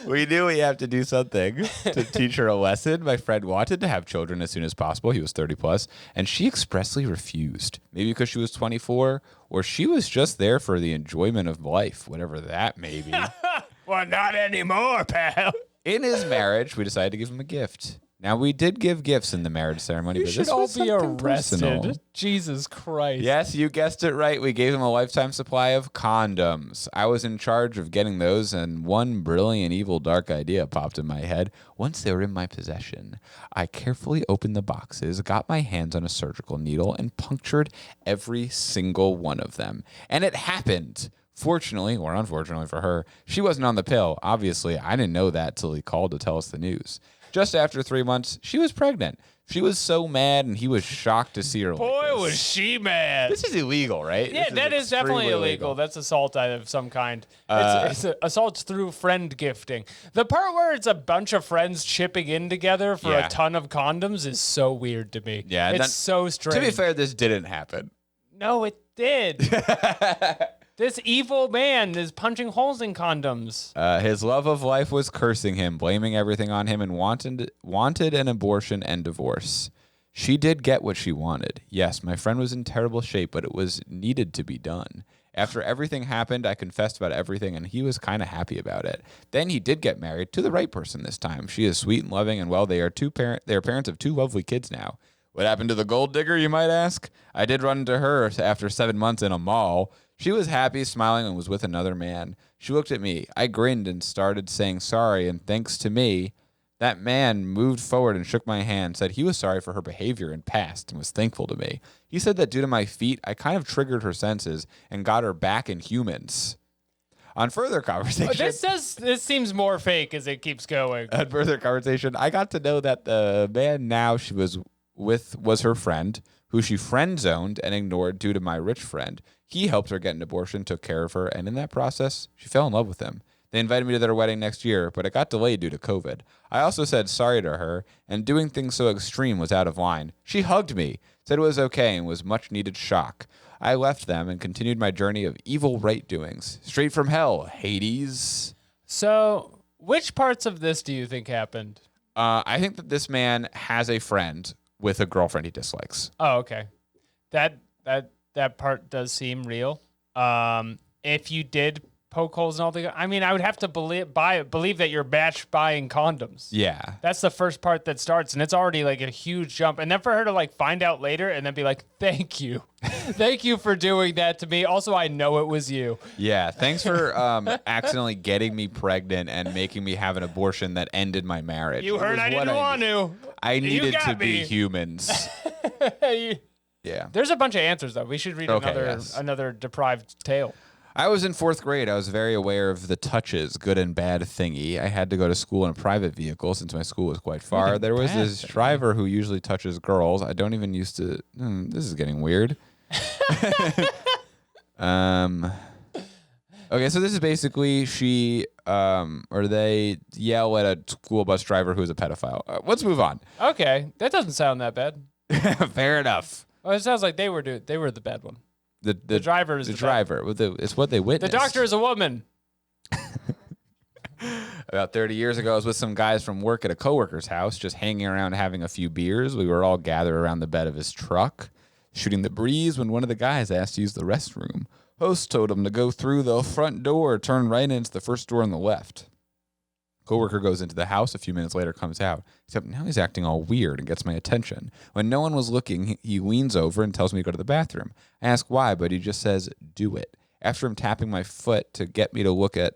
We knew we have to do something to teach her a lesson. My friend wanted to have children as soon as possible. He was 30 plus, and she expressly refused. Maybe because she was 24, or she was just there for the enjoyment of life, whatever that may be. Well, not anymore, pal. In his marriage, we decided to give him a gift. Now, we did give gifts in the marriage ceremony, You but should this all was be something arrested. personal. Jesus Christ. Yes, you guessed it right. We gave him a lifetime supply of condoms. I was in charge of getting those, and one brilliant, evil, dark idea popped in my head. Once they were in my possession, I carefully opened the boxes, got my hands on a surgical needle, and punctured every single one of them. And it happened. Fortunately, or unfortunately for her, she wasn't on the pill. Obviously, I didn't know that till he called to tell us the news. Just after 3 months, she was pregnant. She was so mad, and he was shocked to see her like Boy, this. was she mad. This is illegal, right? Yeah, that is definitely extremely illegal. That's assault of some kind. It's assault through friend gifting. The part where it's a bunch of friends chipping in together for Yeah. a ton of condoms is so weird to me. Yeah, it's that- so strange. To be fair, this didn't happen. No, it did. This evil man is punching holes in condoms. His love of life was cursing him, blaming everything on him, and wanted an abortion and divorce. She did get what she wanted. Yes, my friend was in terrible shape, but it was needed to be done. After everything happened, I confessed about everything, and he was kind of happy about it. Then he did get married to the right person this time. She is sweet and loving, and well, they are parents of 2 lovely kids now. What happened to the gold digger, you might ask? I did run into her after 7 months in a mall. She was happy, smiling, and was with another man. She looked at me. I grinned and started saying sorry, and thanks to me, that man moved forward and shook my hand, said he was sorry for her behavior in past and was thankful to me. He said that due to my feet, I kind of triggered her senses and got her back in humans. On further conversation... This seems more fake as it keeps going. On further conversation, I got to know that the man now she was with was her friend, who she friend-zoned and ignored due to my rich friend. He helped her get an abortion, took care of her, and in that process, she fell in love with him. They invited me to their wedding next year, but it got delayed due to COVID. I also said sorry to her, and doing things so extreme was out of line. She hugged me, said it was okay, and was much-needed shock. I left them and continued my journey of evil right-doings. Straight from hell, Hades. So, which parts of this do you think happened? I think that this man has a friend with a girlfriend he dislikes. Oh, okay. That part does seem real. If you did poke holes in all the, I mean, I would have to believe that you're batch buying condoms. Yeah. That's the first part that starts, and it's already like a huge jump. And then for her to like find out later and then be like, "Thank you, thank you for doing that to me." Also, I know it was you. Yeah. Thanks for accidentally getting me pregnant and making me have an abortion that ended my marriage. You It heard was I what didn't want to. I needed got to be me. humans. Yeah. There's a bunch of answers though. We should read Okay, another deprived tale. I was in 4th grade. I was very aware of the touches, good and bad thingy. I had to go to school in a private vehicle since my school was quite far. There was this driver who usually touches girls. I don't even used to. This is getting weird. Okay, so this is basically they yell at a school bus driver who's a pedophile. Let's move on. Okay, that doesn't sound that bad. Fair enough. Well, it sounds like they were the bad one. The driver is the the driver. It's what they The witnessed. doctor is a woman. About 30 years ago, I was with some guys from work at a coworker's house, just hanging around having a few beers. We were all gathered around the bed of his truck, shooting the breeze when one of the guys asked to use the restroom. Host told him to go through the front door, turn right into the first door on the left. Coworker goes into the house. A few minutes later, comes out. Except now he's acting all weird and gets my attention. When no one was looking, he leans over and tells me to go to the bathroom. I ask why, but he just says, "Do it." After him tapping my foot to get me to look at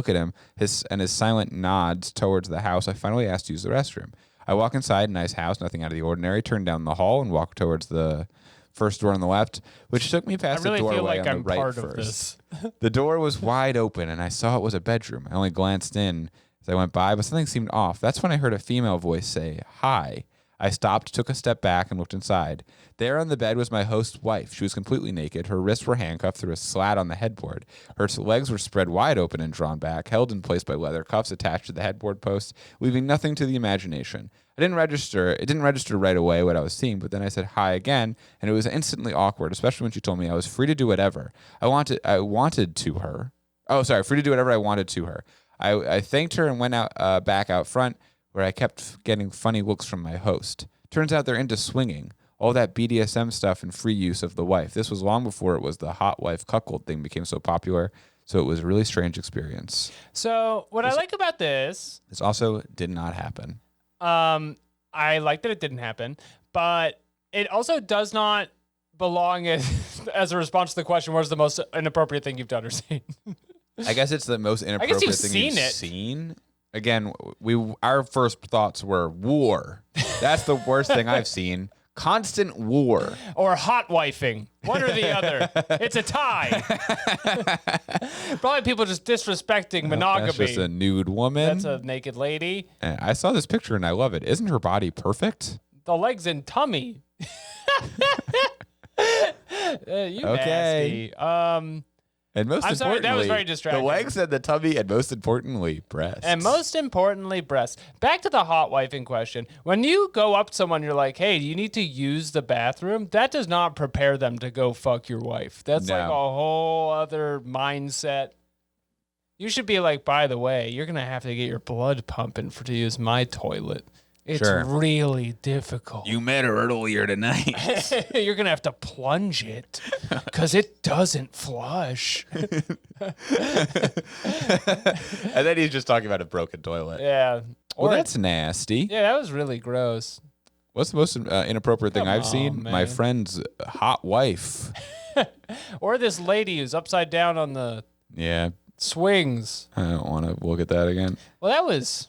him, his silent nods towards the house, I finally asked to use the restroom. I walk inside, nice house, nothing out of the ordinary. Turn down the hall and walk towards the first door on the left, which took me past I really the doorway feel like on I'm the right part first. of this. The door was wide open, and I saw it was a bedroom. I only glanced in as I went by, but something seemed off. That's when I heard a female voice say, "Hi." I stopped, took a step back, and looked inside. There on the bed was my host's wife. She was completely naked. Her wrists were handcuffed through a slat on the headboard. Her legs were spread wide open and drawn back, held in place by leather cuffs attached to the headboard post, leaving nothing to the imagination. It didn't register right away what I was seeing, but then I said hi again, and it was instantly awkward, especially when she told me I was free to do whatever I wanted to her. Oh, sorry, free to do whatever I wanted to her. I thanked her and went back out front, where I kept getting funny looks from my host. Turns out they're into swinging, all that BDSM stuff and free use of the wife. This was long before it was the hot wife cuckold thing became so popular, so it was a really strange experience. So what I like about this also did not happen. I like that it didn't happen, but it also does not belong as a response to the question, what's the most inappropriate thing you've done or seen? I guess it's the most inappropriate thing you've seen. Again, our first thoughts were war. That's the worst thing I've seen. Constant war. Or hot wifing. One or the other. It's a tie. Probably people just disrespecting monogamy. That's just a nude woman. That's a naked lady. And I saw this picture and I love it. Isn't her body perfect? The legs and tummy. You okay. nasty. And most importantly, sorry, that was very distracting. The legs and the tummy, and most importantly, breasts. And most importantly, breasts. Back to the hot wifing question. When you go up to someone, you're like, hey, do you need to use the bathroom? That does not prepare them to go fuck your wife. That's like a whole other mindset. You should be like, by the way, you're going to have to get your blood pumping to use my toilet. It's really difficult. You met her earlier tonight. You're going to have to plunge it because it doesn't flush. And then he's just talking about a broken toilet. Yeah. Well, that's nasty. Yeah, that was really gross. What's the most inappropriate thing I've seen? Man. My friend's hot wife. Or this lady who's upside down on the swings. I don't want to look at that again. Well, that was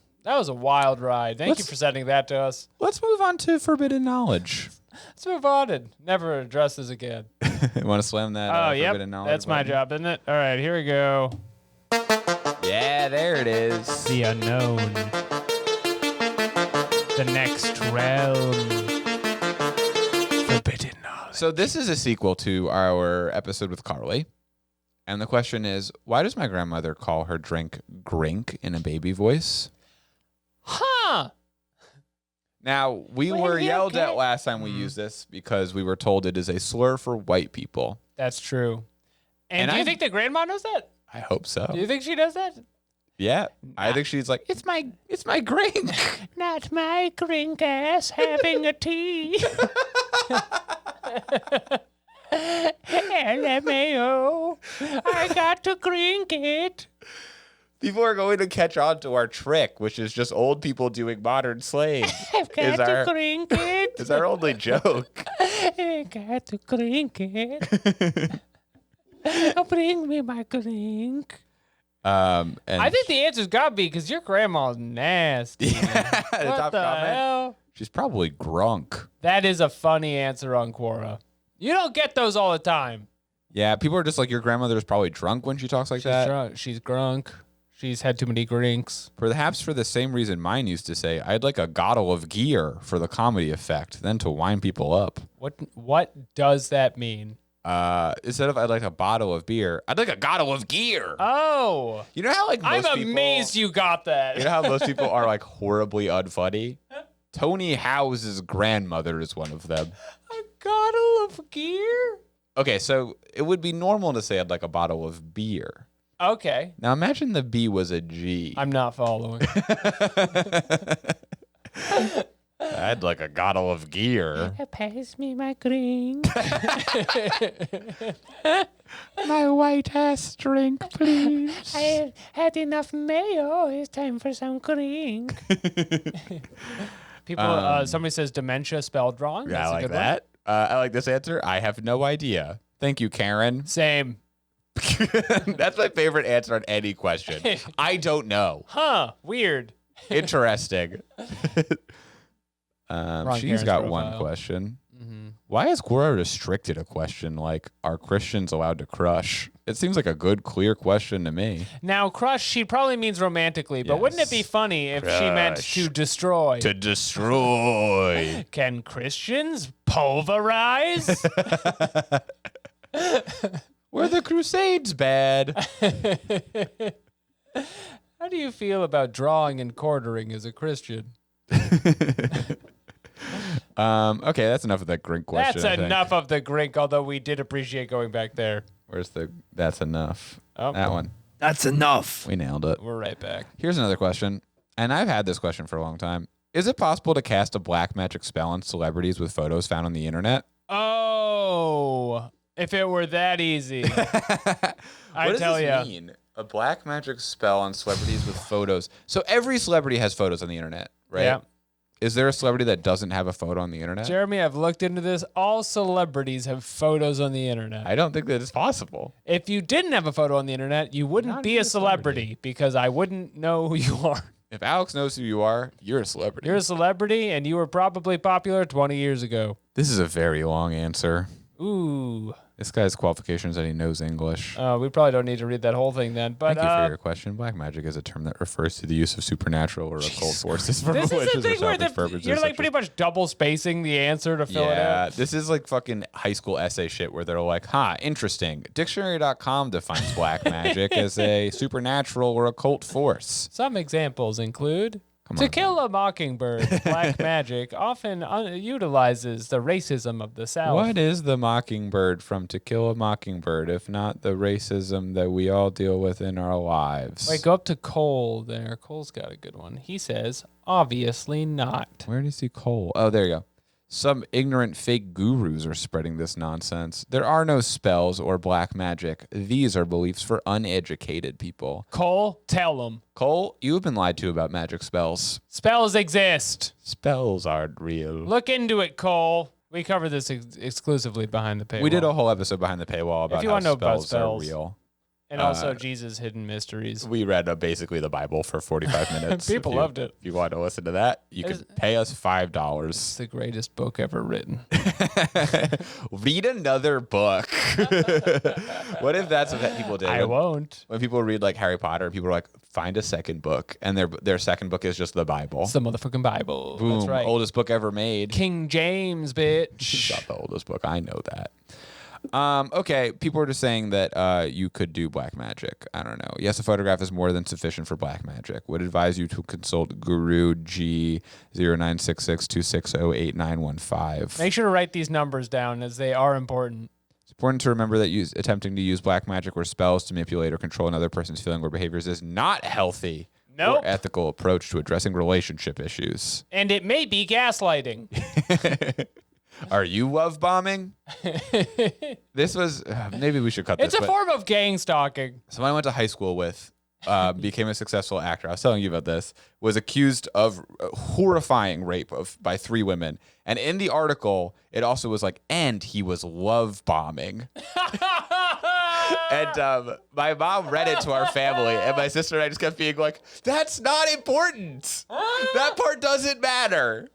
a wild ride. Thank you for sending that to us. Let's move on to forbidden knowledge. Let's move on and never address this again. You want to slam that? Forbidden knowledge that's my job, isn't it? All right, here we go. Yeah, there it is. The unknown. The next realm. Forbidden knowledge. So this is a sequel to our episode with Carly. And the question is, why does my grandmother call her drink grink in a baby voice? Huh. Now, we were yelled at last time we used this because we were told it is a slur for white people. That's true. And do you think the grandma knows that? I hope so. Do you think she knows that? Yeah. I think she's like, it's my grink. Not my grink ass having a tea. LMAO. I got to grink it. People are going to catch on to our trick, which is just old people doing modern slang. I've got to drink it. Is our only joke. I got to drink it. Bring me my drink. And I think the answer's got to be because your grandma's nasty. Yeah, what the hell? She's probably grunk. That is a funny answer on Quora. You don't get those all the time. Yeah, people are just like, your grandmother's probably drunk when she talks like that. Drunk. She's grunk. She's had too many drinks. Perhaps for the same reason mine used to say, I'd like a bottle of gear for the comedy effect, then to wind people up. What does that mean? Instead of I'd like a bottle of beer, I'd like a bottle of gear. Oh. You know how like most I'm amazed you got that. You know how most people are like horribly unfunny? Tony House's grandmother is one of them. A bottle of gear? Okay, so it would be normal to say I'd like a bottle of beer. Okay. Now imagine the B was a G. I'm not following. I'd like a bottle of gear. Pass me my drink. My white ass drink, please. I had enough mayo. It's time for some drink. People, somebody says dementia spelled wrong. Yeah, That's I a like good that. I like this answer. I have no idea. Thank you, Karen. One. Same. That's my favorite answer on any question. I don't know. Huh. Weird. Interesting. She's Karen's got profile. one question. Mm-hmm. Why has Quora restricted a question like, are Christians allowed to crush? It seems like a good, clear question to me. Now, crush, she probably means romantically, but wouldn't it be funny if she meant to destroy? To destroy. Can Christians pulverize? Were the Crusades bad? How do you feel about drawing and quartering as a Christian? Okay, that's enough of that grink question. That's enough of the grink, although we did appreciate going back there. Where's the that's enough? Oh. That one. That's enough. We nailed it. We're right back. Here's another question, and I've had this question for a long time. Is it possible to cast a black magic spell on celebrities with photos found on the internet? Oh, if it were that easy. I tell you. What does this mean? A black magic spell on celebrities with photos. So every celebrity has photos on the internet, right? Yeah. Is there a celebrity that doesn't have a photo on the internet? Jeremy, I've looked into this. All celebrities have photos on the internet. I don't think that is possible. If you didn't have a photo on the internet, you wouldn't Not be a celebrity because I wouldn't know who you are. If Alex knows who you are, you're a celebrity. You're a celebrity and you were probably popular 20 years ago. This is a very long answer. Ooh. This guy's qualifications that he knows English. We probably don't need to read that whole thing then. But Thank you for your question. Black magic is a term that refers to the use of supernatural or occult forces for this is malicious the or thing where selfish purposes. you're like such pretty much double spacing the answer to fill it Yeah, out. this is like fucking high school essay shit where they're like, interesting. Dictionary.com defines black magic as a supernatural or occult force. Some examples include Come To on. Kill a Mockingbird. Black magic often utilizes the racism of the South. What is the mockingbird from To Kill a Mockingbird, if not the racism that we all deal with in our lives? Wait, go up to Cole there. Cole's got a good one. He says, obviously not. Where do you see Cole? Oh, there you go. Some ignorant fake gurus are spreading this nonsense. There are no spells or black magic. These are beliefs for uneducated people. Cole, tell them. Cole, you've been lied to about magic spells. Spells exist. Spells aren't real. Look into it, Cole. We cover this exclusively behind the paywall. We did a whole episode behind the paywall about you how wanna know about spells are spells. real. And also Jesus' Hidden Mysteries. We read basically the Bible for 45 minutes. People loved it. If you want to listen to that, you can pay us It's $5. the greatest book ever written. Read another book. What if that's what people did? I won't. When people read like Harry Potter, people are like, find a second book, and their second book is just the Bible. It's the motherfucking Bible. Boom, That's right. oldest book ever made. King James, It's bitch. not the oldest book. I know that. Okay, people are just saying that you could do black magic. I don't know. Yes, a photograph is more than sufficient for black magic. Would advise you to consult Guru G096626089115. Make sure to write these numbers down as they are important. It's important to remember that attempting to use black magic or spells to manipulate or control another person's feeling or behaviors is not healthy Nope. or ethical approach to addressing relationship issues. And it may be gaslighting. Are you love bombing? This was maybe we should cut this. It's a form of gang stalking. Someone I went to high school with became a successful actor. I was telling you about this. Was accused of horrifying rape by 3 women, and in the article, it also was like, and he was love bombing. And my mom read it to our family, and my sister and I just kept being like, "That's not important. That part doesn't matter."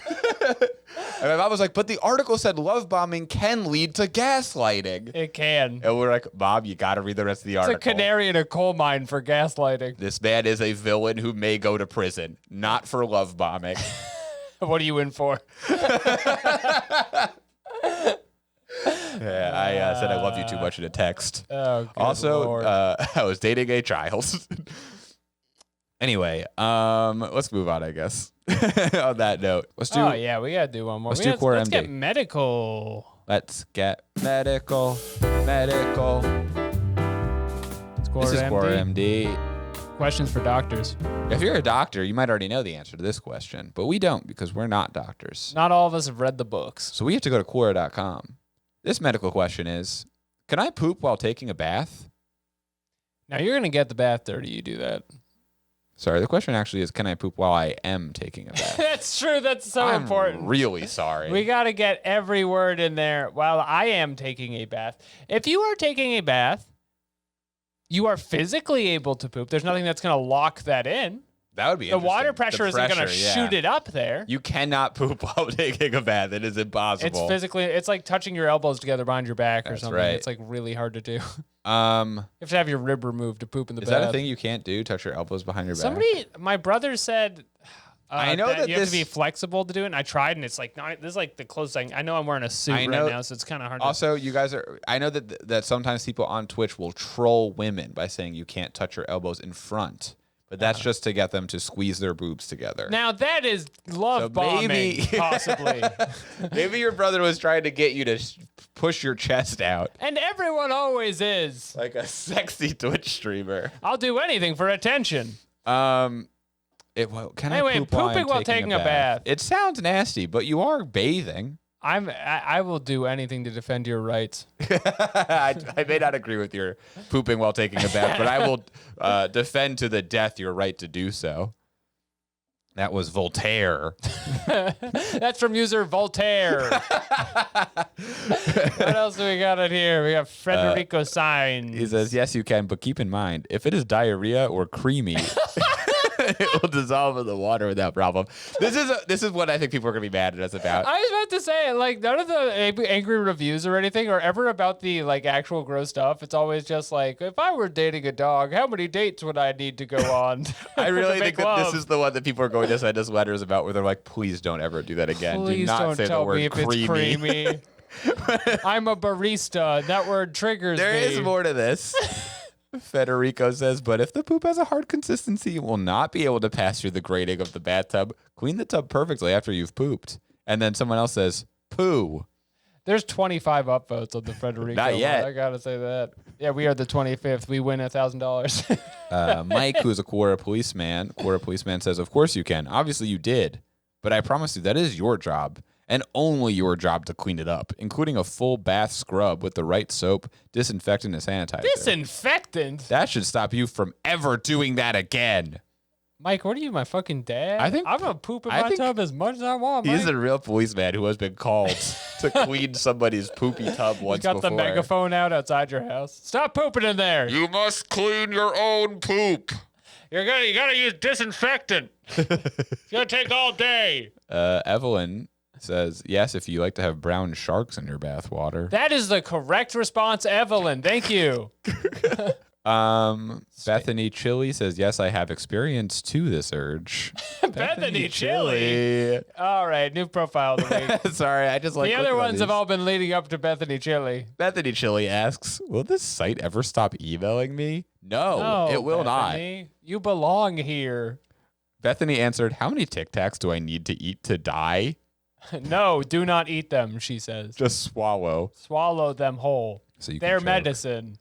And my mom was like, but the article said love bombing can lead to gaslighting. It can. And we're like, Mom, you got to read the rest of the It's article. a canary in a coal mine for gaslighting. This man is a villain who may go to prison, not for love bombing. What are you in for? Yeah, I said I love you too much in a text. Oh, good Also, Lord. I was dating a child. Anyway, let's move on, I guess. On that note, let's do. Oh yeah, we gotta do one more. let's do Let's QuoraMD. get medical. Let's get medical. It's This is QuoraMD. QuoraMD. Questions for doctors. If you're a doctor, you might already know the answer to this question, but we don't because we're not doctors. Not all of us have read the books. So we have to go to Quora.com. This medical question is, can I poop while taking a bath? Now you're gonna get the bath dirty. You do that. Sorry, the question actually is, can I poop while I am taking a bath? That's true. That's so I'm important. really sorry. We got to get every word in there while I am taking a bath. If you are taking a bath, you are physically able to poop. There's nothing that's going to lock that in. That would be The interesting. water pressure isn't going to yeah. shoot it up there. You cannot poop while taking a bath. It is impossible. It's physically, it's like touching your elbows together behind your back or something. right. It's like really hard to do. You Um, have to have your rib removed to poop in the is bath. that a thing you can't do? Touch your elbows behind your back? Somebody, my brother said, I know that you have this- to be flexible to do it. And I tried, and it's like, no, this is like the closest thing. I know I'm wearing a suit right now, so it's kind of hard. Also, you guys are. I know that sometimes people on Twitch will troll women by saying you can't touch your elbows in front, but that's just to get them to squeeze their boobs together. Now that is love So bombing, maybe- possibly. Maybe your brother was trying to get you to push your chest out And everyone always is. like a sexy Twitch streamer. I'll do anything for attention. Can Anyway, I poop pooping while taking a bath. It sounds nasty, but you are bathing. I will do anything to defend your rights. I may not agree with your pooping while taking a bath, but I will defend to the death your right to do so. That was Voltaire. That's from user Voltaire. What else do we got in here? We got Federico Signs. He says, yes, you can, but keep in mind, if it is diarrhea or creamy, it will dissolve in the water without problem. This is what I think people are going to be mad at us about. I was about to say, like, none of the angry reviews or anything are ever about the, like, actual gross stuff. It's always just like, if I were dating a dog, how many dates would I need to go on? I really to think make that love? this is the one that people are going to send us letters about where they're like, please don't ever do that again. Please do not don't say tell the word me if creamy. it's creamy. I'm a barista. That word triggers There me. is more to this. Federico says, but if the poop has a hard consistency, it will not be able to pass through the grating of the bathtub. Clean the tub perfectly after you've pooped. And then someone else says, poo. There's 25 upvotes on the Federico. Not yet. One. I gotta say that. Yeah, we are the 25th. We win $1,000. Mike, who's a Quora policeman says, of course you can. Obviously you did. But I promise you, that is your job. And only your job to clean it up, including a full bath scrub with the right soap, disinfectant, and sanitizer. Disinfectant? That should stop you from ever doing that again. Mike, what are you, my fucking dad? I think- I'm gonna poop in I my think tub as much as I want, Mike. He's a real policeman who has been called to clean somebody's poopy tub once Got before. the megaphone out outside your house. Stop pooping in there. You must clean your own poop. You gotta use disinfectant. It's gonna take all day. Evelyn says, yes, if you like to have brown sharks in your bath water. That is the correct response, Evelyn. Thank you. Bethany Chili says, yes, I have experience to this urge. Bethany Chili. All right, new profile of the week. Sorry, I just like The other clicking on ones have these. all been leading up to Bethany Chili. Bethany Chili asks, will this site ever stop emailing me? No, No, it will Bethany, you belong here. not. Bethany answered, how many Tic Tacs do I need to eat to die? No, do not eat them, she says. Just swallow. Swallow them whole. So you can They're choke. medicine.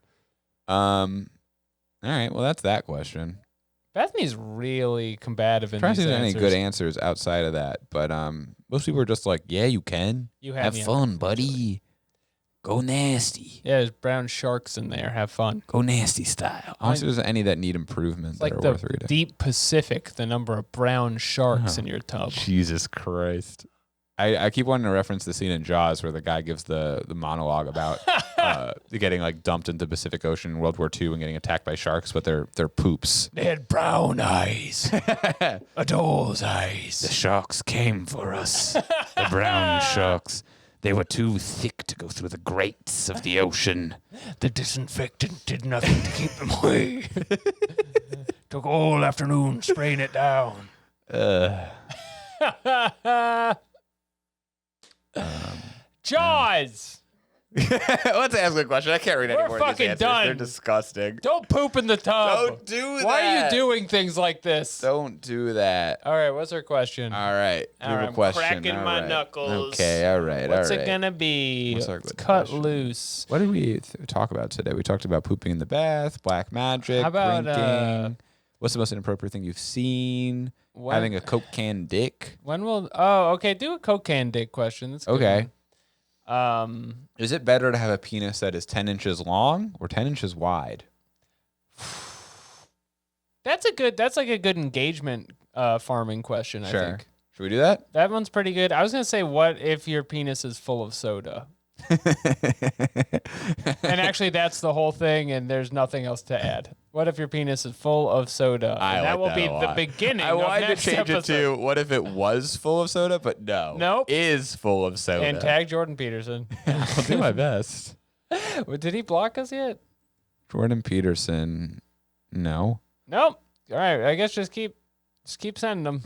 All right, well, that's that question. Bethany's really combative in I'm trying to these see if there's any answers. good answers outside of that, but most people are just like, yeah, you can. You Have me on fun, that. buddy. Go nasty. Yeah, there's brown sharks in there. Have fun. Go nasty style. I don't see if there's any that need improvement It's that like are the worth reading. deep Pacific, the number of brown sharks in your tub. Jesus Christ. I keep wanting to reference the scene in Jaws where the guy gives the monologue about getting like dumped into the Pacific Ocean in World War II and getting attacked by sharks, but they're poops. They had brown eyes. A doll's eyes. The sharks came for us. The brown sharks. They were too thick to go through the grates of the ocean. The disinfectant did nothing to keep them away. Took all afternoon spraying it down. Jaws! Let's ask a question. I can't read any We're more of these fucking answers. done. They're disgusting. Don't poop in the tub. Don't do that. Why are you doing things like this? Don't do that. All right, what's our question? All right. All Give right, a I'm question. cracking All my right. knuckles. Okay, all right. What's all it right. gonna be? What's our Let's good cut question? loose. What did we talk about today? We talked about pooping in the bath, black magic, How about, drinking. What's the most inappropriate thing you've seen? When- Having a Coke can dick. When will? Oh, okay. Do a cocaine dick question. That's a good Okay. one. Is it better to have a penis that is 10 inches long or 10 inches wide? That's like a good engagement farming question. I think Should we do that? that one's pretty good. I was gonna say, what if your penis is full of soda? And actually, that's the whole thing, and there's nothing else to add. What if your penis is full of soda? And that will be the beginning. I wanted to next change episode. it to what if it was full of soda, but no. Nope. Is full of soda. And tag Jordan Peterson. I'll do my best. Did he block us yet? Jordan Peterson. No. Nope. All right. I guess just keep sending them.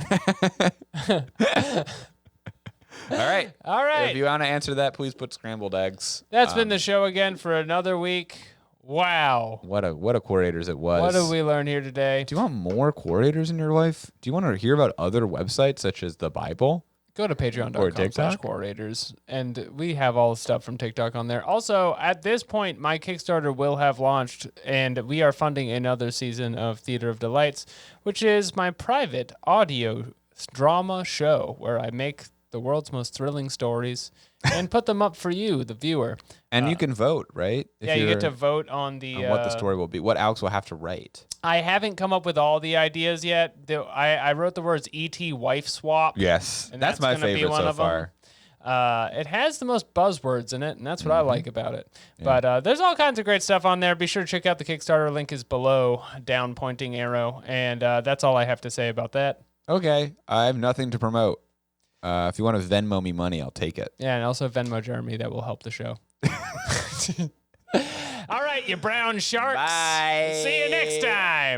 All right. All right. If you want to answer that, please put scrambled eggs. That's been the show again for another week. Wow. What a Quorators it was. What did we learn here today? Do you want more Quorators in your life? Do you want to hear about other websites such as the Bible? Go to Or TikTok? patreon.com/Quorators, and we have all the stuff from TikTok on there. Also, at this point, my Kickstarter will have launched, and we are funding another season of Theater of Delights, which is my private audio drama show where I make the world's most thrilling stories and put them up for you, the viewer. And you can vote, right? If Yeah, you get you're- to vote on on what the story will be, what Alex will have to write. I haven't come up with all the ideas yet. I wrote the words E.T. wife swap. Yes, And that's my gonna be favorite one so of 'em. far. It has the most buzzwords in it, and that's what I like about it. But there's all kinds of great stuff on there. Be sure to check out the Kickstarter. Link is below, down pointing arrow. And that's all I have to say about that. Okay, I have nothing to promote. If you want to Venmo me money, I'll take it. Yeah, and also Venmo Jeremy. That will help the show. All right, you brown sharks. Bye. See you next time.